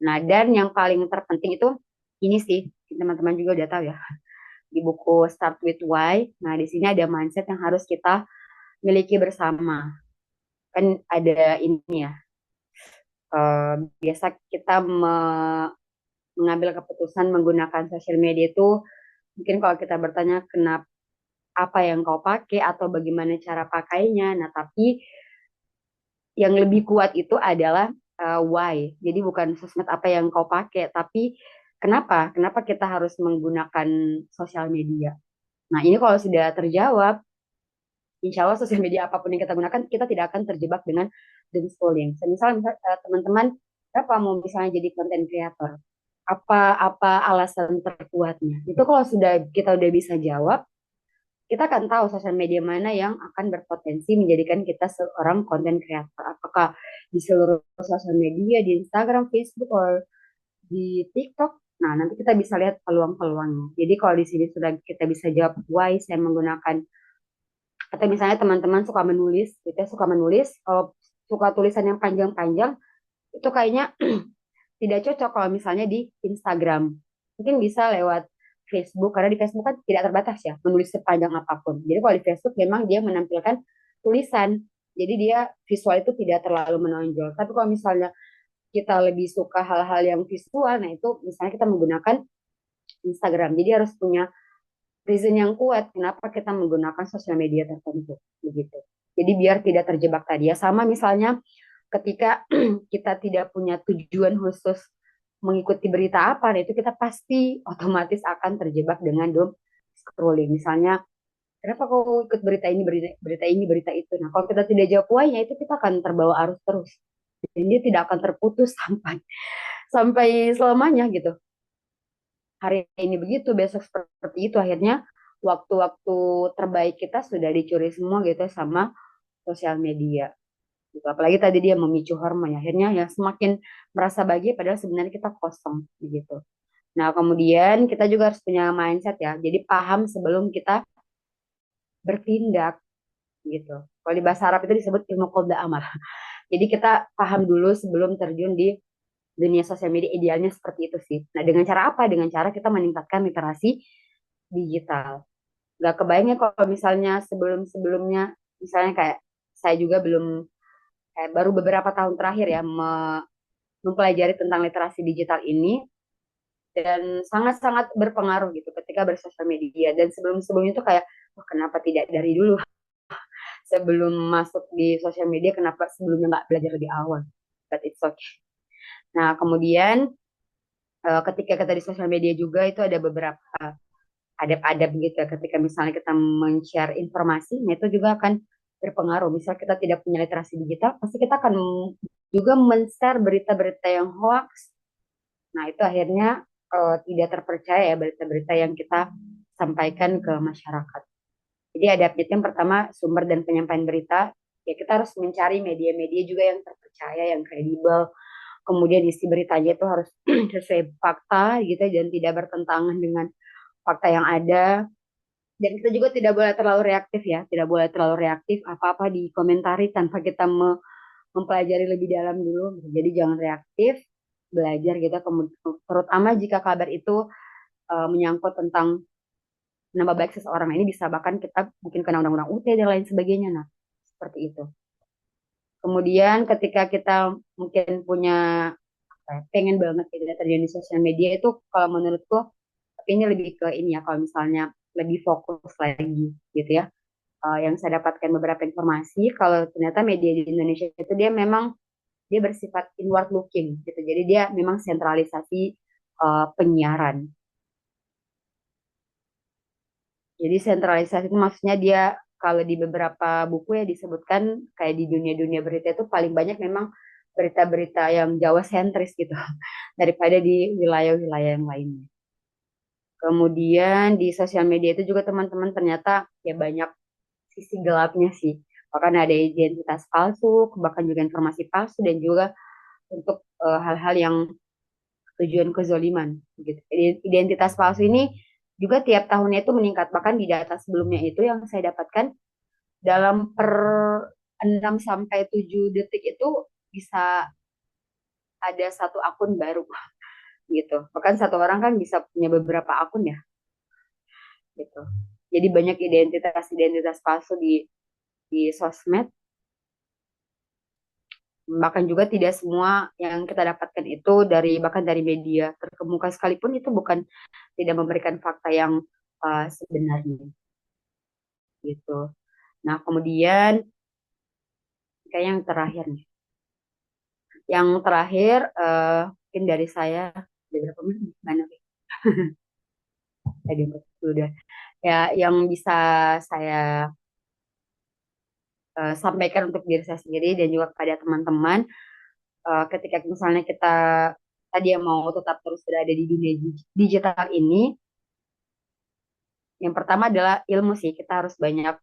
Nah, dan yang paling terpenting itu ini sih, teman-teman juga udah tahu ya, di buku Start with Why. Nah, di sini ada mindset yang harus kita miliki bersama. Kan ada ini ya, biasa kita mengambil keputusan menggunakan sosial media itu mungkin kalau kita bertanya kenapa, apa yang kau pakai atau bagaimana cara pakainya. Nah, tapi yang lebih kuat itu adalah why. Jadi bukan sosmed apa yang kau pakai, tapi kenapa? Kenapa kita harus menggunakan sosial media? Nah, ini kalau sudah terjawab, insya Allah sosial media apapun yang kita gunakan, kita tidak akan terjebak dengan doom scrolling. Misal teman-teman, apa mau misalnya jadi content creator? Apa alasan terkuatnya? Itu kalau sudah kita udah bisa jawab, kita akan tahu sosial media mana yang akan berpotensi menjadikan kita seorang content creator. Apakah di seluruh sosial media, di Instagram, Facebook, atau di TikTok. Nah, nanti kita bisa lihat peluang-peluangnya. Jadi kalau di sini sudah kita bisa jawab why saya menggunakan, atau misalnya teman-teman suka menulis, kita suka menulis, kalau suka tulisan yang panjang-panjang, itu kayaknya tidak cocok kalau misalnya di Instagram. Mungkin bisa lewat Facebook, karena di Facebook kan tidak terbatas ya, menulis sepanjang apapun. Jadi kalau di Facebook memang dia menampilkan tulisan, jadi dia visual itu tidak terlalu menonjol. Tapi kalau misalnya kita lebih suka hal-hal yang visual, nah itu misalnya kita menggunakan Instagram. Jadi harus punya reason yang kuat kenapa kita menggunakan sosial media tertentu, begitu. Jadi biar tidak terjebak tadi ya. Sama misalnya ketika kita tidak punya tujuan khusus mengikuti berita apa, nah itu kita pasti otomatis akan terjebak dengan doom scrolling. Misalnya, kenapa kau ikut berita ini, berita ini, berita itu. Nah, kalau kita tidak jawab why-nya, itu kita akan terbawa arus terus. Dan dia tidak akan terputus sampai sampai selamanya gitu. Hari ini begitu, besok seperti itu. Akhirnya waktu-waktu terbaik kita sudah dicuri semua gitu sama sosial media. Gitu. Apalagi tadi dia memicu hormon, akhirnya ya semakin merasa bahagia padahal sebenarnya kita kosong gitu. Nah, kemudian kita juga harus punya mindset ya. Jadi paham sebelum kita bertindak gitu. Kalau di bahasa Arab itu disebut ilmu qadha amal. Jadi kita paham dulu sebelum terjun di dunia sosial media, idealnya seperti itu sih. Nah, dengan cara apa? Dengan cara kita meningkatkan literasi digital. Gak kebayangnya kalau misalnya sebelum-sebelumnya, misalnya kayak saya juga belum, kayak baru beberapa tahun terakhir ya mempelajari tentang literasi digital ini, dan sangat-sangat berpengaruh gitu ketika bersosial media. Dan sebelum-sebelumnya itu kayak, wah kenapa tidak dari dulu sebelum masuk di sosial media, kenapa sebelumnya nggak belajar lebih awal? But it's okay. Nah, kemudian ketika kita di sosial media juga itu ada beberapa adab-adab gitu ya. Ketika misalnya kita men-share informasi, nah itu juga akan berpengaruh. Misal kita tidak punya literasi digital, pasti kita akan juga men-share berita-berita yang hoax. Nah, itu akhirnya tidak terpercaya ya berita-berita yang kita sampaikan ke masyarakat. Jadi ada yang pertama sumber dan penyampaian berita, ya kita harus mencari media-media juga yang terpercaya, yang kredibel. Kemudian isi beritanya itu harus sesuai fakta gitu dan tidak bertentangan dengan fakta yang ada. Dan kita juga tidak boleh terlalu reaktif ya, tidak boleh terlalu reaktif apa-apa dikomentari tanpa kita mempelajari lebih dalam dulu. Jadi jangan reaktif, belajar gitu. Terutama jika kabar itu menyangkut tentang nama baik seseorang. Nah, ini bisa bahkan kita mungkin kena undang-undang UT dan lain sebagainya. Nah, seperti itu. Kemudian ketika kita mungkin punya apa ya, pengen banget gitu ya terjun di sosial media itu kalau menurutku tapi ini lebih ke ini ya kalau misalnya lebih fokus lagi gitu ya. Yang saya dapatkan beberapa informasi kalau ternyata media di Indonesia itu dia memang dia bersifat inward looking gitu. Jadi dia memang sentralisasi penyiaran. Jadi sentralisasi itu maksudnya dia kalau di beberapa buku ya disebutkan kayak di dunia-dunia berita itu paling banyak memang berita-berita yang Jawa sentris gitu daripada di wilayah-wilayah yang lainnya. Kemudian di sosial media itu juga teman-teman ternyata ya banyak sisi gelapnya sih. Bahkan ada identitas palsu, bahkan juga informasi palsu dan juga untuk hal-hal yang tujuan kezoliman gitu. Identitas palsu ini juga tiap tahunnya itu meningkat. Bahkan di data sebelumnya itu yang saya dapatkan dalam per 6 sampai 7 detik itu bisa ada satu akun baru gitu. Bahkan satu orang kan bisa punya beberapa akun ya gitu. Jadi banyak identitas-identitas palsu di sosmed. Bahkan juga tidak semua yang kita dapatkan itu dari bahkan dari media terkemuka sekalipun itu bukan tidak memberikan fakta yang sebenarnya gitu. Nah, kemudian kayak yang terakhir nih. Yang terakhir mungkin dari saya ada berapa menit? Mana? Tadi udah. Ya, yang bisa saya sampaikan untuk diri saya sendiri dan juga kepada teman-teman ketika misalnya kita tadi yang mau tetap terus berada di dunia digital ini, yang pertama adalah ilmu sih. Kita harus banyak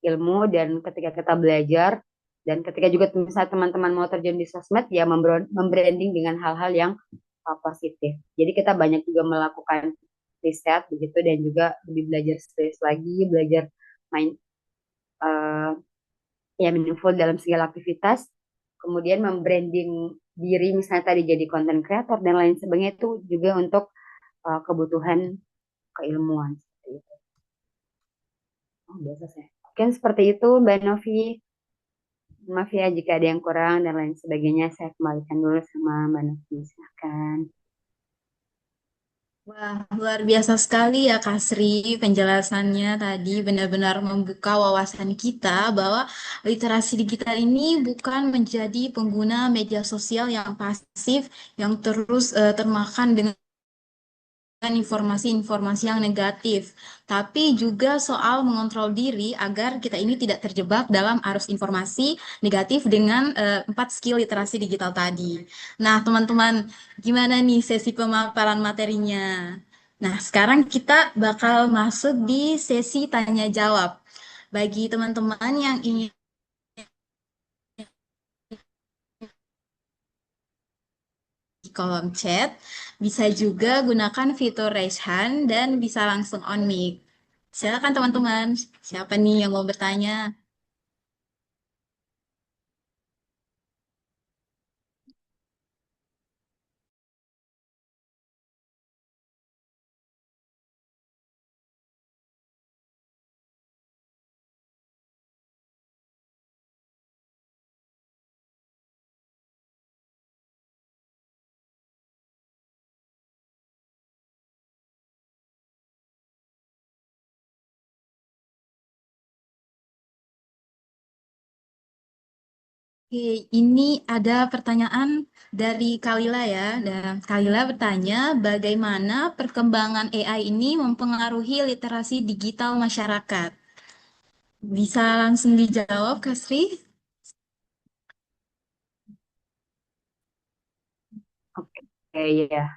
ilmu dan ketika kita belajar dan ketika juga misalnya teman-teman mau terjun di sosmed ya membranding dengan hal-hal yang positif. Jadi kita banyak juga melakukan riset begitu dan juga lebih belajar space lagi, belajar main uh, ya meaningful dalam segala aktivitas. Kemudian membranding diri misalnya tadi jadi content creator dan lain sebagainya itu juga untuk kebutuhan keilmuan. Oh, biasa saya. Mungkin seperti itu, Mbak Novi. Maaf ya jika ada yang kurang dan lain sebagainya. Saya kembalikan dulu sama Mbak Novi. Silahkan. Wah, luar biasa sekali ya Kak Sri, penjelasannya tadi benar-benar membuka wawasan kita bahwa literasi digital ini bukan menjadi pengguna media sosial yang pasif, yang terus termakan dengan informasi-informasi yang negatif, tapi juga soal mengontrol diri agar kita ini tidak terjebak dalam arus informasi negatif dengan 4 skill literasi digital tadi. Nah, teman-teman, gimana nih sesi pemaparan materinya? Nah, sekarang kita bakal masuk di sesi tanya jawab. Bagi teman-teman yang ingin di kolom chat, bisa juga gunakan fitur raise hand dan bisa langsung on mic. Silakan teman-teman, siapa nih yang mau bertanya? Oke, ini ada pertanyaan dari Kalila ya. Dan Kalila bertanya, bagaimana perkembangan AI ini mempengaruhi literasi digital masyarakat? Bisa langsung dijawab, Kak Sri? Oke, ya.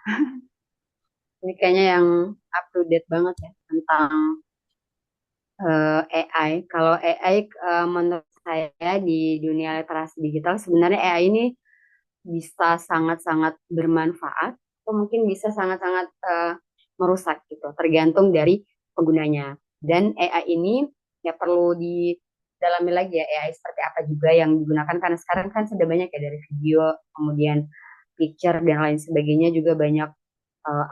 Ini kayaknya yang up to date banget ya tentang AI. Kalau AI menurut saya di dunia literasi digital sebenarnya AI ini bisa sangat-sangat bermanfaat atau mungkin bisa sangat-sangat merusak gitu, tergantung dari penggunanya. Dan AI ini ya perlu didalami lagi ya AI seperti apa juga yang digunakan karena sekarang kan sudah banyak ya dari video, kemudian picture dan lain sebagainya juga banyak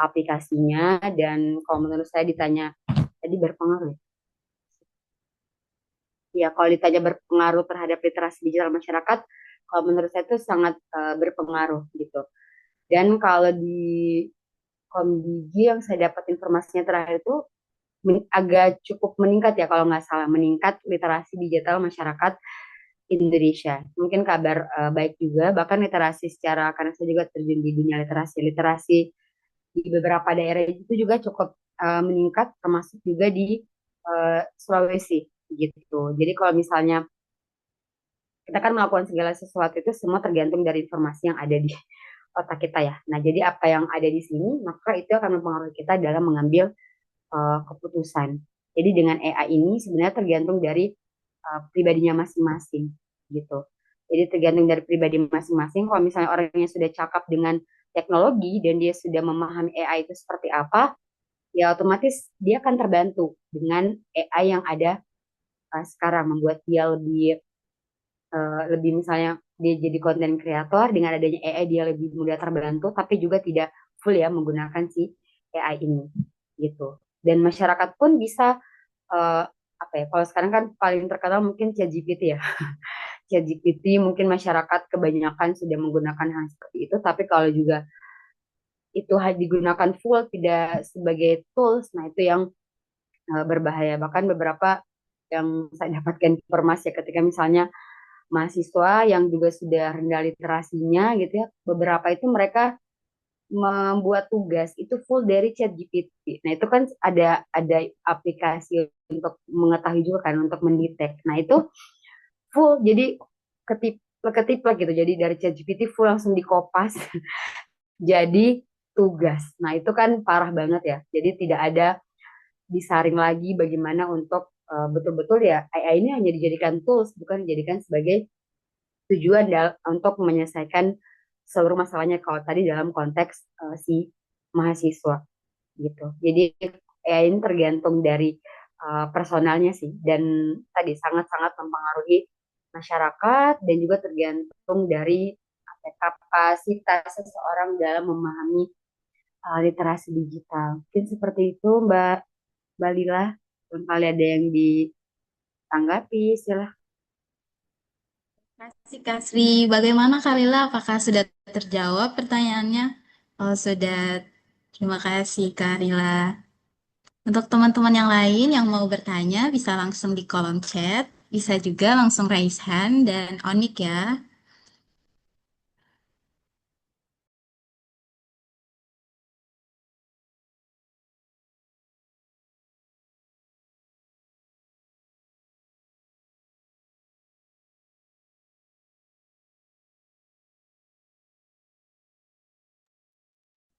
aplikasinya dan kalau menurut saya ditanya tadi berpengaruh ya. Ya, kalau ditanya berpengaruh terhadap literasi digital masyarakat, kalau menurut saya itu sangat berpengaruh gitu. Dan kalau di Komdigi yang saya dapat informasinya terakhir itu agak cukup meningkat ya kalau nggak salah, meningkat literasi digital masyarakat Indonesia. Mungkin kabar baik juga, bahkan literasi secara, karena saya juga terjun di dunia literasi, literasi di beberapa daerah itu juga cukup meningkat, termasuk juga di Sulawesi gitu. Jadi kalau misalnya kita kan melakukan segala sesuatu itu semua tergantung dari informasi yang ada di otak kita ya. Nah, jadi apa yang ada di sini, maka itu akan mempengaruhi kita dalam mengambil keputusan. Jadi dengan AI ini sebenarnya tergantung dari pribadinya masing-masing gitu. Jadi tergantung dari pribadi masing-masing. Kalau misalnya orangnya sudah cakap dengan teknologi dan dia sudah memahami AI itu seperti apa, ya otomatis dia akan terbantu dengan AI yang ada sekarang, membuat dia lebih misalnya dia jadi konten kreator dengan adanya AI dia lebih mudah terbantu tapi juga tidak full ya menggunakan si AI ini gitu. Dan masyarakat pun bisa apa ya, kalau sekarang kan paling terkenal mungkin ChatGPT ya. ChatGPT mungkin masyarakat kebanyakan sudah menggunakan hal seperti itu, tapi kalau juga itu digunakan full tidak sebagai tools, nah itu yang berbahaya. Bahkan beberapa yang saya dapatkan informasi ya, ketika misalnya mahasiswa yang juga sudah rendah literasinya gitu ya, beberapa itu mereka membuat tugas itu full dari ChatGPT. Nah, itu kan ada aplikasi untuk mengetahui juga kan untuk mendetek. Nah, itu full jadi ketip ketiplek gitu. Jadi dari ChatGPT full langsung dikopas jadi tugas. Nah, itu kan parah banget ya. Jadi tidak ada disaring lagi bagaimana untuk betul-betul ya AI ini hanya dijadikan tools bukan dijadikan sebagai tujuan untuk menyelesaikan seluruh masalahnya kalau tadi dalam konteks si mahasiswa gitu. Jadi ya ini tergantung dari personalnya sih dan tadi sangat-sangat mempengaruhi masyarakat dan juga tergantung dari apa, kapasitas seseorang dalam memahami literasi digital. Mungkin seperti itu Mbak Balila. Barangkali ada yang ditanggapi, silahkan. Terima kasih, Kak Sri. Bagaimana, Kak Lila? Apakah sudah terjawab pertanyaannya? Oh, sudah. Terima kasih, Kak Lila. Untuk teman-teman yang lain yang mau bertanya, bisa langsung di kolom chat. Bisa juga langsung raise hand dan on mic ya.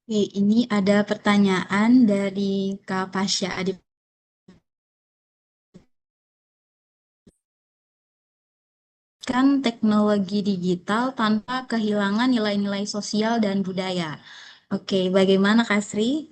Oke, ini ada pertanyaan dari Kak Pasha Adip. Kan teknologi digital tanpa kehilangan nilai-nilai sosial dan budaya. Oke, bagaimana Kak Sri?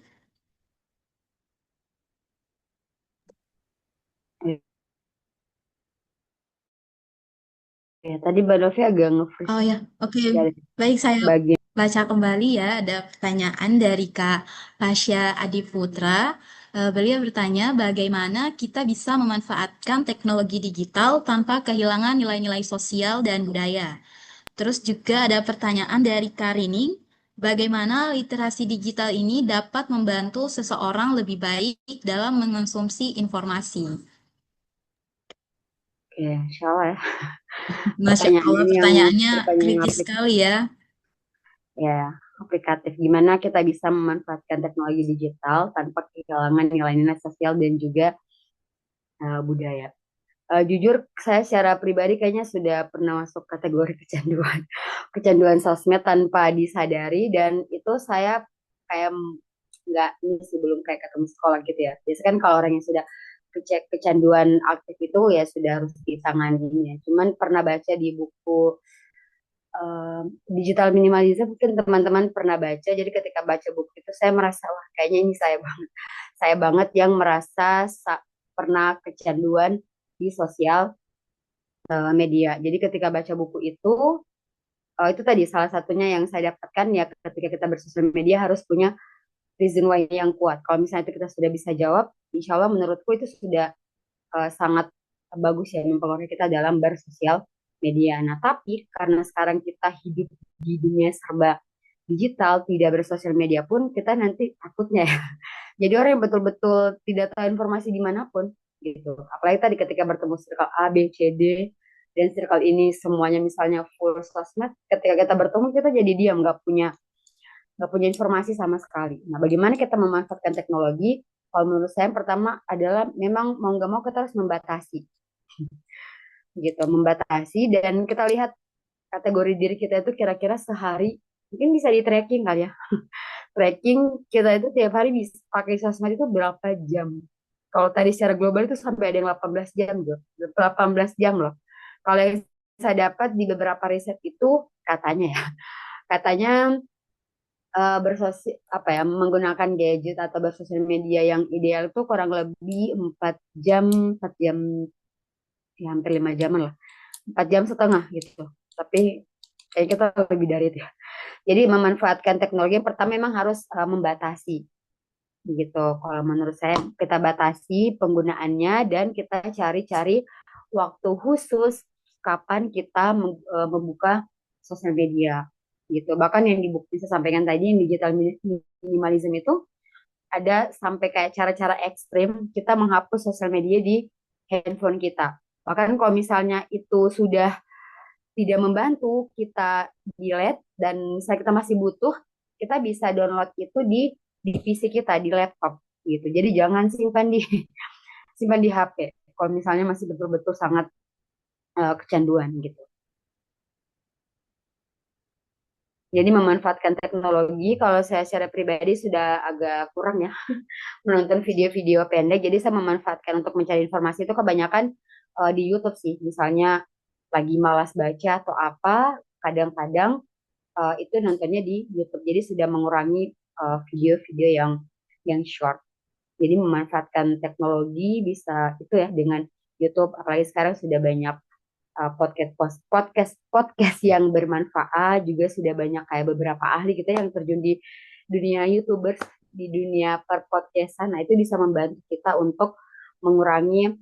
Ya, tadi Mbak Novi agak nge-freeze Oh ya, oke. dari Baik, saya bagian. baca kembali ya. Ada pertanyaan dari Kak Pasha Adiputra. Beliau bertanya, bagaimana kita bisa memanfaatkan teknologi digital tanpa kehilangan nilai-nilai sosial dan budaya? Terus juga ada pertanyaan dari Karini, bagaimana literasi digital ini dapat membantu seseorang lebih baik dalam mengonsumsi informasi? Oke, insya Allah ya. Masya Pertanyaannya Allah, ini yang pertanyaannya pertanyaan yang kritis sekali ya. ya aplikatif. Gimana kita bisa memanfaatkan teknologi digital tanpa kehilangan nilai-nilai sosial dan juga budaya. Jujur saya secara pribadi kayaknya sudah pernah masuk kategori kecanduan, kecanduan sosmed tanpa disadari dan itu saya kayak nggak ini sih belum kayak ketemu sekolah gitu ya. Biasanya kan kalau orang yang sudah kecanduan aktif itu ya sudah harus ditangani ya. Cuman pernah baca di buku digital minimalism mungkin teman-teman pernah baca. Jadi ketika baca buku itu saya merasa wah kayaknya ini saya banget. Saya banget yang merasa pernah kecanduan di sosial media. Jadi ketika baca buku itu tadi salah satunya yang saya dapatkan ya ketika kita bersosial media harus punya reason why yang kuat. Kalau misalnya itu kita sudah bisa jawab, insya Allah menurutku itu sudah sangat bagus ya mempengaruhi kita dalam bersosial media. Nah, tapi karena sekarang kita hidup di dunia serba digital, tidak bersosial media pun, kita nanti takutnya ya. Jadi orang yang betul-betul tidak tahu informasi dimanapun, gitu. Apalagi tadi ketika bertemu circle A, B, C, D, dan circle ini semuanya misalnya full sosmed, ketika kita bertemu kita jadi diam, nggak punya informasi sama sekali. Nah, bagaimana kita memanfaatkan teknologi? Kalau menurut saya yang pertama adalah memang mau nggak mau kita harus membatasi, gitu, membatasi dan kita lihat kategori diri kita itu kira-kira sehari mungkin bisa di tracking kali ya. Tracking kita itu tiap hari bisa pakai sosmed itu berapa jam. Kalau tadi secara global itu sampai ada yang 18 jam loh. 18 jam loh. Kalau yang saya dapat di beberapa riset itu katanya ya, katanya apa ya menggunakan gadget atau bersosial media yang ideal itu kurang lebih 4 jam ya hampir 5 jaman lah 4 jam setengah gitu tapi kayak kita lebih dari itu ya. Jadi memanfaatkan teknologi yang pertama memang harus membatasi gitu kalau menurut saya kita batasi penggunaannya dan kita cari-cari waktu khusus kapan kita membuka sosial media gitu bahkan yang dibukti saya sampaikan tadi yang digital minimalism itu ada sampai kayak cara-cara ekstrim kita menghapus sosial media di handphone kita. Bahkan kalau misalnya itu sudah tidak membantu, kita delete dan misalnya kita masih butuh, kita bisa download itu di PC kita, di laptop gitu. Jadi jangan simpan di simpan di HP. Kalau misalnya masih betul-betul sangat kecanduan gitu. Jadi memanfaatkan teknologi, kalau saya secara pribadi sudah agak kurang ya menonton video-video pendek. Jadi saya memanfaatkan untuk mencari informasi itu kebanyakan di YouTube sih. Misalnya lagi malas baca atau apa, kadang-kadang itu nontonnya di YouTube. Jadi sudah mengurangi video-video yang short. Jadi memanfaatkan teknologi bisa itu ya dengan YouTube. Apalagi sekarang sudah banyak podcast yang bermanfaat juga sudah banyak kayak beberapa ahli kita yang terjun di dunia YouTubers di dunia perpodcastan. Nah itu bisa membantu kita untuk mengurangi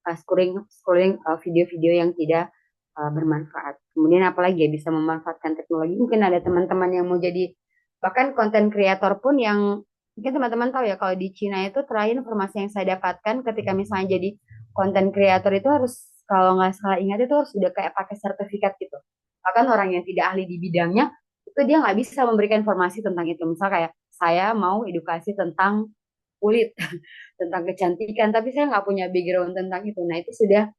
scrolling scrolling video-video yang tidak bermanfaat. Kemudian apalagi ya bisa memanfaatkan teknologi. Mungkin ada teman-teman yang mau jadi bahkan konten kreator pun yang mungkin teman-teman tahu ya kalau di Cina itu terakhir informasi yang saya dapatkan ketika misalnya jadi konten kreator itu harus kalau nggak salah ingat itu harus sudah kayak pakai sertifikat gitu. Bahkan orang yang tidak ahli di bidangnya itu dia nggak bisa memberikan informasi tentang itu. Misal kayak saya mau edukasi tentang kulit, tentang kecantikan, tapi saya nggak punya background tentang itu. Nah itu sudah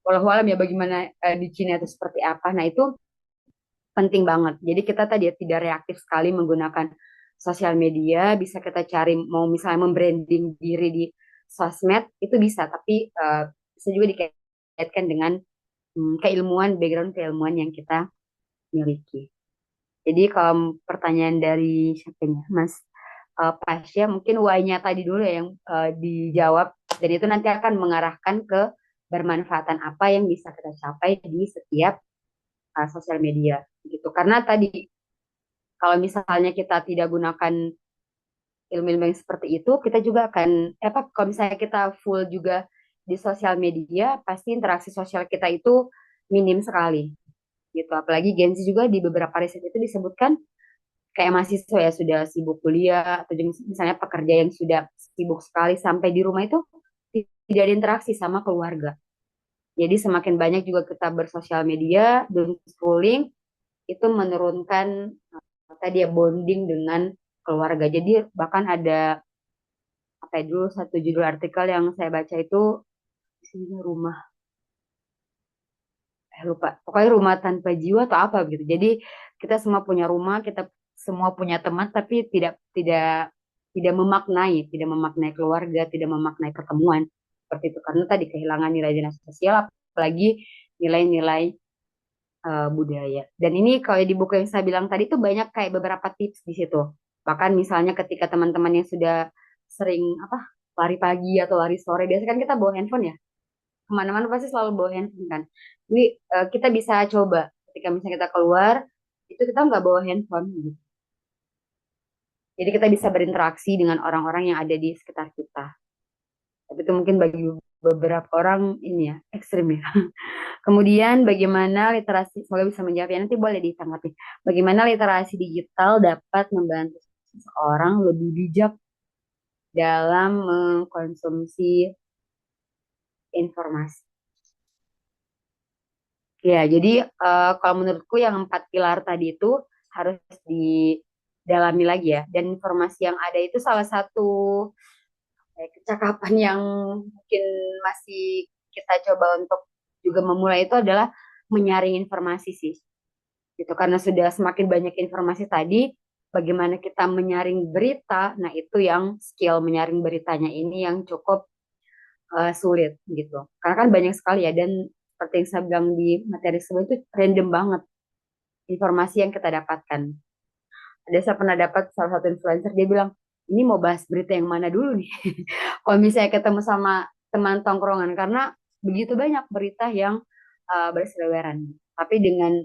walau alam ya bagaimana di Cina itu seperti apa. Nah itu penting banget. Jadi kita tadi ya tidak reaktif sekali menggunakan sosial media. Bisa kita cari mau misalnya membranding diri di sosmed itu bisa, tapi bisa juga dikaitkan dengan keilmuan, background keilmuan yang kita miliki. Jadi kalau pertanyaan dari siapanya, Mas Pasya, mungkin why-nya tadi dulu ya yang dijawab, dan itu nanti akan mengarahkan ke bermanfaatan apa yang bisa kita capai di setiap sosial media gitu. Karena tadi kalau misalnya kita tidak gunakan ilmu-ilmu yang seperti itu, kita juga akan apa kalau misalnya kita full juga di sosial media, pasti interaksi sosial kita itu minim sekali gitu. Apalagi Gen Z juga di beberapa riset itu disebutkan kayak mahasiswa ya sudah sibuk kuliah atau misalnya pekerja yang sudah sibuk sekali sampai di rumah itu tidak ada interaksi sama keluarga. Jadi semakin banyak juga kita bersosial media, doom scrolling, itu menurunkan tadi ya bonding dengan keluarga. Jadi bahkan ada apa ya dulu satu judul artikel yang saya baca itu isinya rumah. lupa, pokoknya rumah tanpa jiwa atau apa gitu. Jadi kita semua punya rumah, kita semua punya teman, tapi tidak tidak memaknai keluarga, tidak memaknai pertemuan seperti itu. Karena tadi kehilangan nilai-nilai sosial, apalagi nilai-nilai budaya. Dan ini kalau di buku yang saya bilang tadi tuh banyak kayak beberapa tips di situ. Bahkan misalnya ketika teman-teman yang sudah sering apa lari pagi atau lari sore, biasanya kan kita bawa handphone ya, kemana-mana pasti selalu bawa handphone kan. Jadi kita bisa coba ketika misalnya kita keluar, itu kita nggak bawa handphone gitu. Jadi kita bisa berinteraksi dengan orang-orang yang ada di sekitar kita. Tapi itu mungkin bagi beberapa orang ini ya ekstrim ya. Kemudian bagaimana literasi, semoga bisa menjawabnya, nanti boleh ditanggapi. Bagaimana literasi digital dapat membantu seseorang lebih bijak dalam mengkonsumsi informasi. Ya, jadi kalau menurutku yang 4 pilar tadi itu harus didalami lagi ya. Dan informasi yang ada itu salah satu kecakapan yang mungkin masih kita coba untuk juga memulai itu adalah menyaring informasi sih. Gitu, karena sudah semakin banyak informasi tadi, bagaimana kita menyaring berita, nah itu yang skill menyaring beritanya ini yang cukup sulit gitu. Karena kan banyak sekali ya, dan seperti yang saya bilang di materi sebelum itu random banget informasi yang kita dapatkan. Ada saya pernah dapat salah satu influencer, dia bilang, ini mau bahas berita yang mana dulu nih? Kalau misalnya ketemu sama teman tongkrongan, karena begitu banyak berita yang berseliweran. Tapi dengan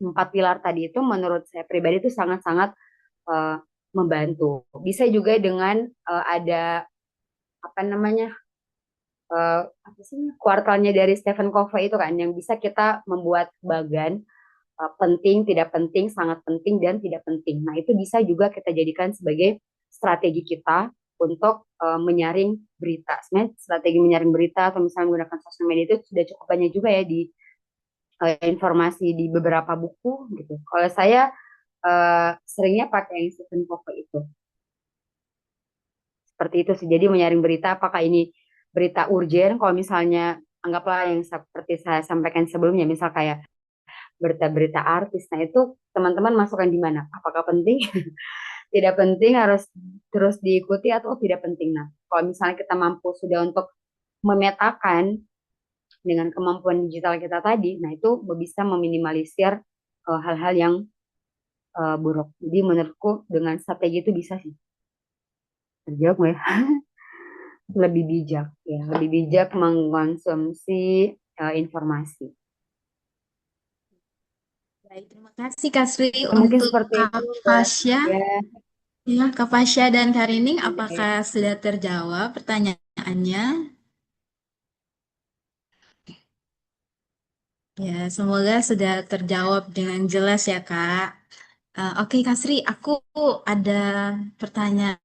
4 pilar tadi itu menurut saya pribadi itu sangat-sangat uh, membantu. Bisa juga dengan ada apa namanya apa sih kuartalnya dari Stephen Covey itu kan yang bisa kita membuat bagan penting, tidak penting, sangat penting dan tidak penting. Nah, itu bisa juga kita jadikan sebagai strategi kita untuk menyaring berita. Sebenarnya strategi menyaring berita atau misalnya menggunakan sosial media itu sudah cukup banyak juga ya di informasi di beberapa buku gitu. Kalau saya seringnya pakai yang Stephen Covey itu. Seperti itu sih. Jadi menyaring berita, apakah ini berita urgen, kalau misalnya anggaplah yang seperti saya sampaikan sebelumnya, misal kayak berita-berita artis, nah itu teman-teman masukkan di mana? Apakah penting? Tidak penting harus terus diikuti atau tidak penting? Nah, kalau misalnya kita mampu sudah untuk memetakan dengan kemampuan digital kita tadi, nah itu bisa meminimalisir hal-hal yang buruk. Jadi menurutku dengan strategi itu bisa sih. Terjawab nggak ya? Lebih bijak ya, lebih bijak mengkonsumsi informasi. Baik, terima kasih Kak Sri Ya, mungkin untuk seperti Kak itu Mbak. Fasya. Ya, Ya, Kak Fasya dan Kak Rining, oke. apakah sudah terjawab pertanyaannya? Ya, semoga sudah terjawab dengan jelas ya, Kak. Oke, Kak Sri, aku ada pertanyaan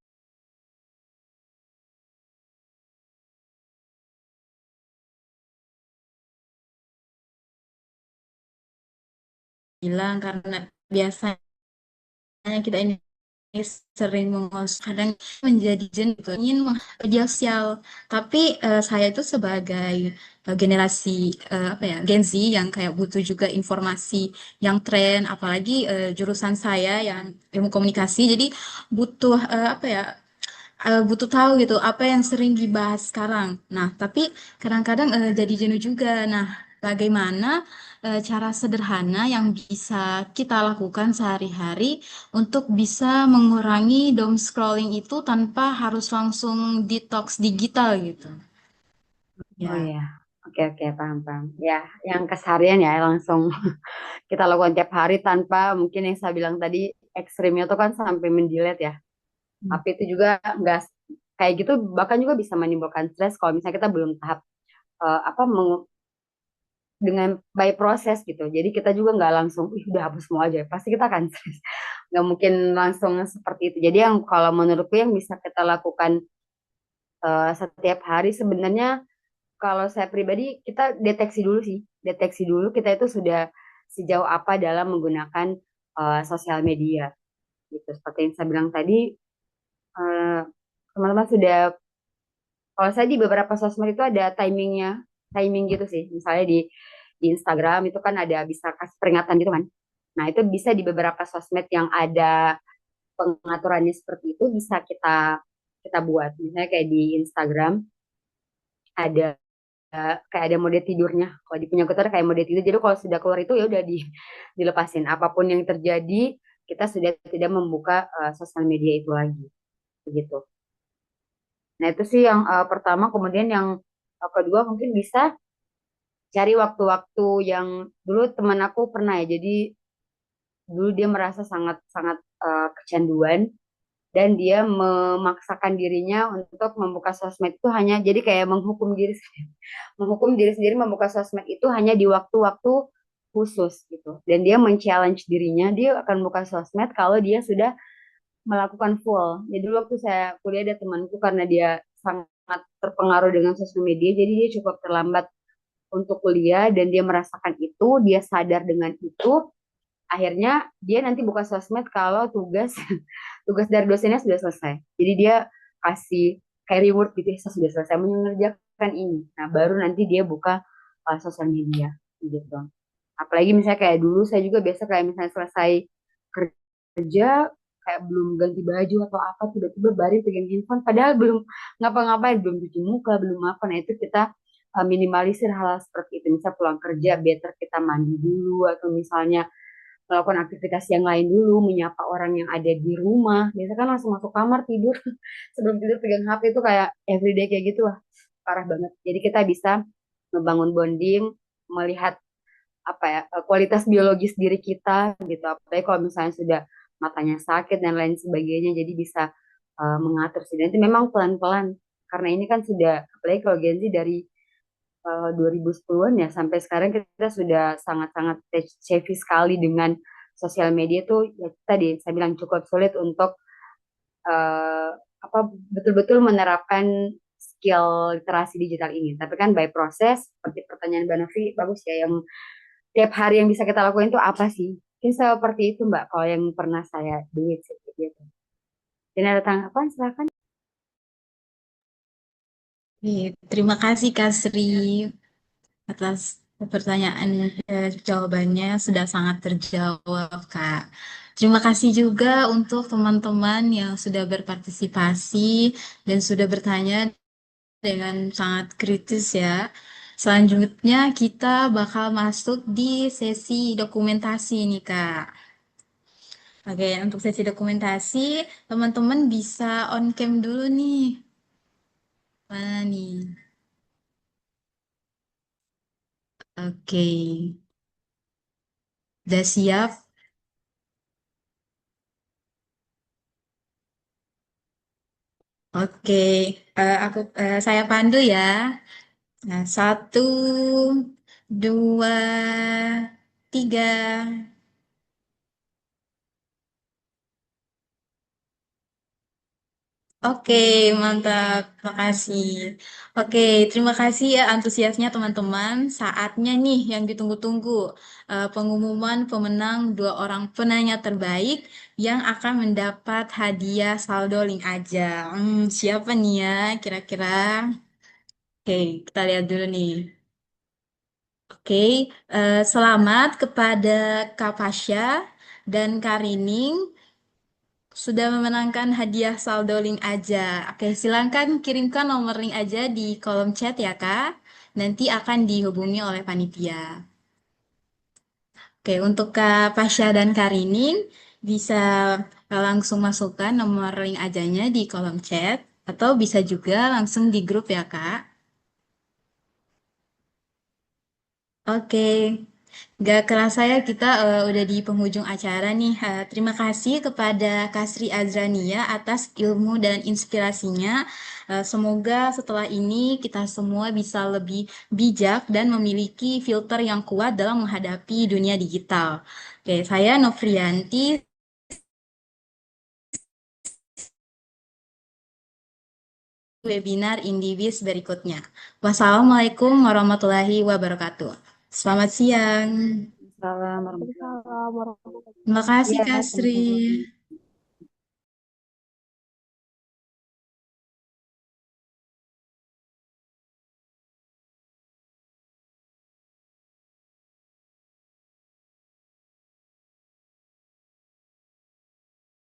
bilang karena biasanya kita ini sering mengos kadang menjadi jenuh gitu, ingin media sosial tapi saya itu sebagai generasi apa ya Gen Z yang kayak butuh juga informasi yang tren apalagi jurusan saya yang ilmu komunikasi jadi butuh apa ya butuh tahu gitu apa yang sering dibahas sekarang. Nah, tapi kadang-kadang jadi jenuh juga. Nah, bagaimana cara sederhana yang bisa kita lakukan sehari-hari untuk bisa mengurangi doom scrolling itu tanpa harus langsung detox digital gitu? Oh Ya. ya, oke oke paham paham. Ya, yang keseharian ya langsung kita lakukan tiap hari tanpa mungkin yang saya bilang tadi ekstrimnya tuh kan sampai menjilat ya. Tapi itu juga nggak kayak gitu bahkan juga bisa menimbulkan stres kalau misalnya kita belum tahap apa dengan by proses gitu. Jadi kita juga nggak langsung, ih udah hapus semua aja. Pasti kita akan stres. Nggak mungkin langsung seperti itu. Jadi yang kalau menurutku yang bisa kita lakukan setiap hari sebenarnya kalau saya pribadi kita deteksi dulu sih. Deteksi dulu kita itu sudah sejauh apa dalam menggunakan sosial media gitu. Seperti yang saya bilang tadi, eh, teman-teman sudah, kalau saya di beberapa sosmed itu ada timingnya, timing gitu sih. Misalnya di di Instagram itu kan ada bisa kasih peringatan gitu kan. Nah, itu bisa di beberapa sosmed yang ada pengaturannya seperti itu bisa kita kita buat. Misalnya kayak di Instagram ada kayak ada mode tidurnya. Kalau di punya komputer kayak mode tidur. Jadi kalau sudah keluar itu ya udah dilepasin. Apapun yang terjadi, kita sudah tidak membuka sosial media itu lagi. Begitu. Nah, itu sih yang pertama. Kemudian yang kedua mungkin bisa cari waktu-waktu yang dulu teman aku pernah ya. Jadi dulu dia merasa sangat sangat kecanduan dan dia memaksakan dirinya untuk membuka sosmed itu hanya jadi kayak menghukum diri sendiri. Menghukum diri sendiri membuka sosmed itu hanya di waktu-waktu khusus gitu. Dan dia men-challenge dirinya, dia akan buka sosmed kalau dia sudah melakukan full. Jadi dulu waktu saya kuliah ada temanku karena dia sangat terpengaruh dengan sosial media, jadi dia cukup terlambat untuk kuliah dan dia merasakan itu, dia sadar dengan itu, akhirnya dia nanti buka sosmed kalau tugas tugas dari dosennya sudah selesai. Jadi dia kasih kayak reward gitu, saya sudah selesai mengerjakan ini. Nah, baru nanti dia buka sosial media gitu. Apalagi misalnya kayak dulu saya juga biasa kayak misalnya selesai kerja kayak belum ganti baju atau apa tiba-tiba baru pegang handphone padahal belum ngapa-ngapain, belum cuci muka, belum apa. Nah, itu kita minimalisir hal-hal seperti itu. Misal pulang kerja better kita mandi dulu atau misalnya melakukan aktivitas yang lain dulu, menyapa orang yang ada di rumah. Biasa kan langsung masuk kamar tidur, sebelum tidur pegang HP itu kayak everyday kayak gitu lah, parah banget. Jadi kita bisa membangun bonding, melihat apa ya kualitas biologis diri kita gitu. Apalagi kalau misalnya sudah matanya sakit dan lain sebagainya, jadi bisa mengatur sih. Dan itu memang pelan-pelan, karena ini kan sudah, apalagi kalau Gen Z dari 2010-an ya sampai sekarang kita sudah sangat-sangat savvy sekali dengan sosial media tuh ya tadi saya bilang cukup sulit untuk eh, apa betul-betul menerapkan skill literasi digital ini. Tapi kan by proses seperti pertanyaan Mbak Novi bagus ya yang tiap hari yang bisa kita lakukan itu apa sih? Mungkin seperti itu Mbak kalau yang pernah saya duit seperti itu. Dan ada tanggapan silakan. Terima kasih Kak Sri atas pertanyaan jawabannya sudah sangat terjawab, Kak. Terima kasih juga untuk teman-teman yang sudah berpartisipasi dan sudah bertanya dengan sangat kritis ya. Selanjutnya kita bakal masuk di sesi dokumentasi nih, Kak. Oke, untuk sesi dokumentasi, teman-teman bisa on cam dulu nih. Mana nih? Oke, udah siap? Oke, saya pandu ya. Nah, satu, dua, tiga. Oke, mantap. Terima kasih. Oke, terima kasih ya antusiasnya teman-teman. Saatnya nih yang ditunggu-tunggu. Pengumuman pemenang dua orang penanya terbaik yang akan mendapat hadiah saldo link aja. Siapa nih ya kira-kira? Oke, kita lihat dulu nih. Oke, selamat kepada Kak Pasha dan Kak Rining sudah memenangkan hadiah saldo link aja. Oke, silakan kirimkan nomor link aja di kolom chat ya, Kak. Nanti akan dihubungi oleh panitia. Oke, untuk Kak Pasha dan Kak Rining bisa langsung masukkan nomor link ajanya di kolom chat atau bisa juga langsung di grup ya, Kak. Oke, gak kerasa ya kita udah di penghujung acara nih. Terima kasih kepada Kasri Azrania atas ilmu dan inspirasinya. Semoga setelah ini kita semua bisa lebih bijak dan memiliki filter yang kuat dalam menghadapi dunia digital. Oke, saya Novrianti, webinar Indivis berikutnya. Wassalamualaikum warahmatullahi wabarakatuh. Selamat siang. Salam warahmatullahi Waalaikumsalam wabarakatuh. warahmatullahi Terima kasih, Iya, Kasri. sama-sama.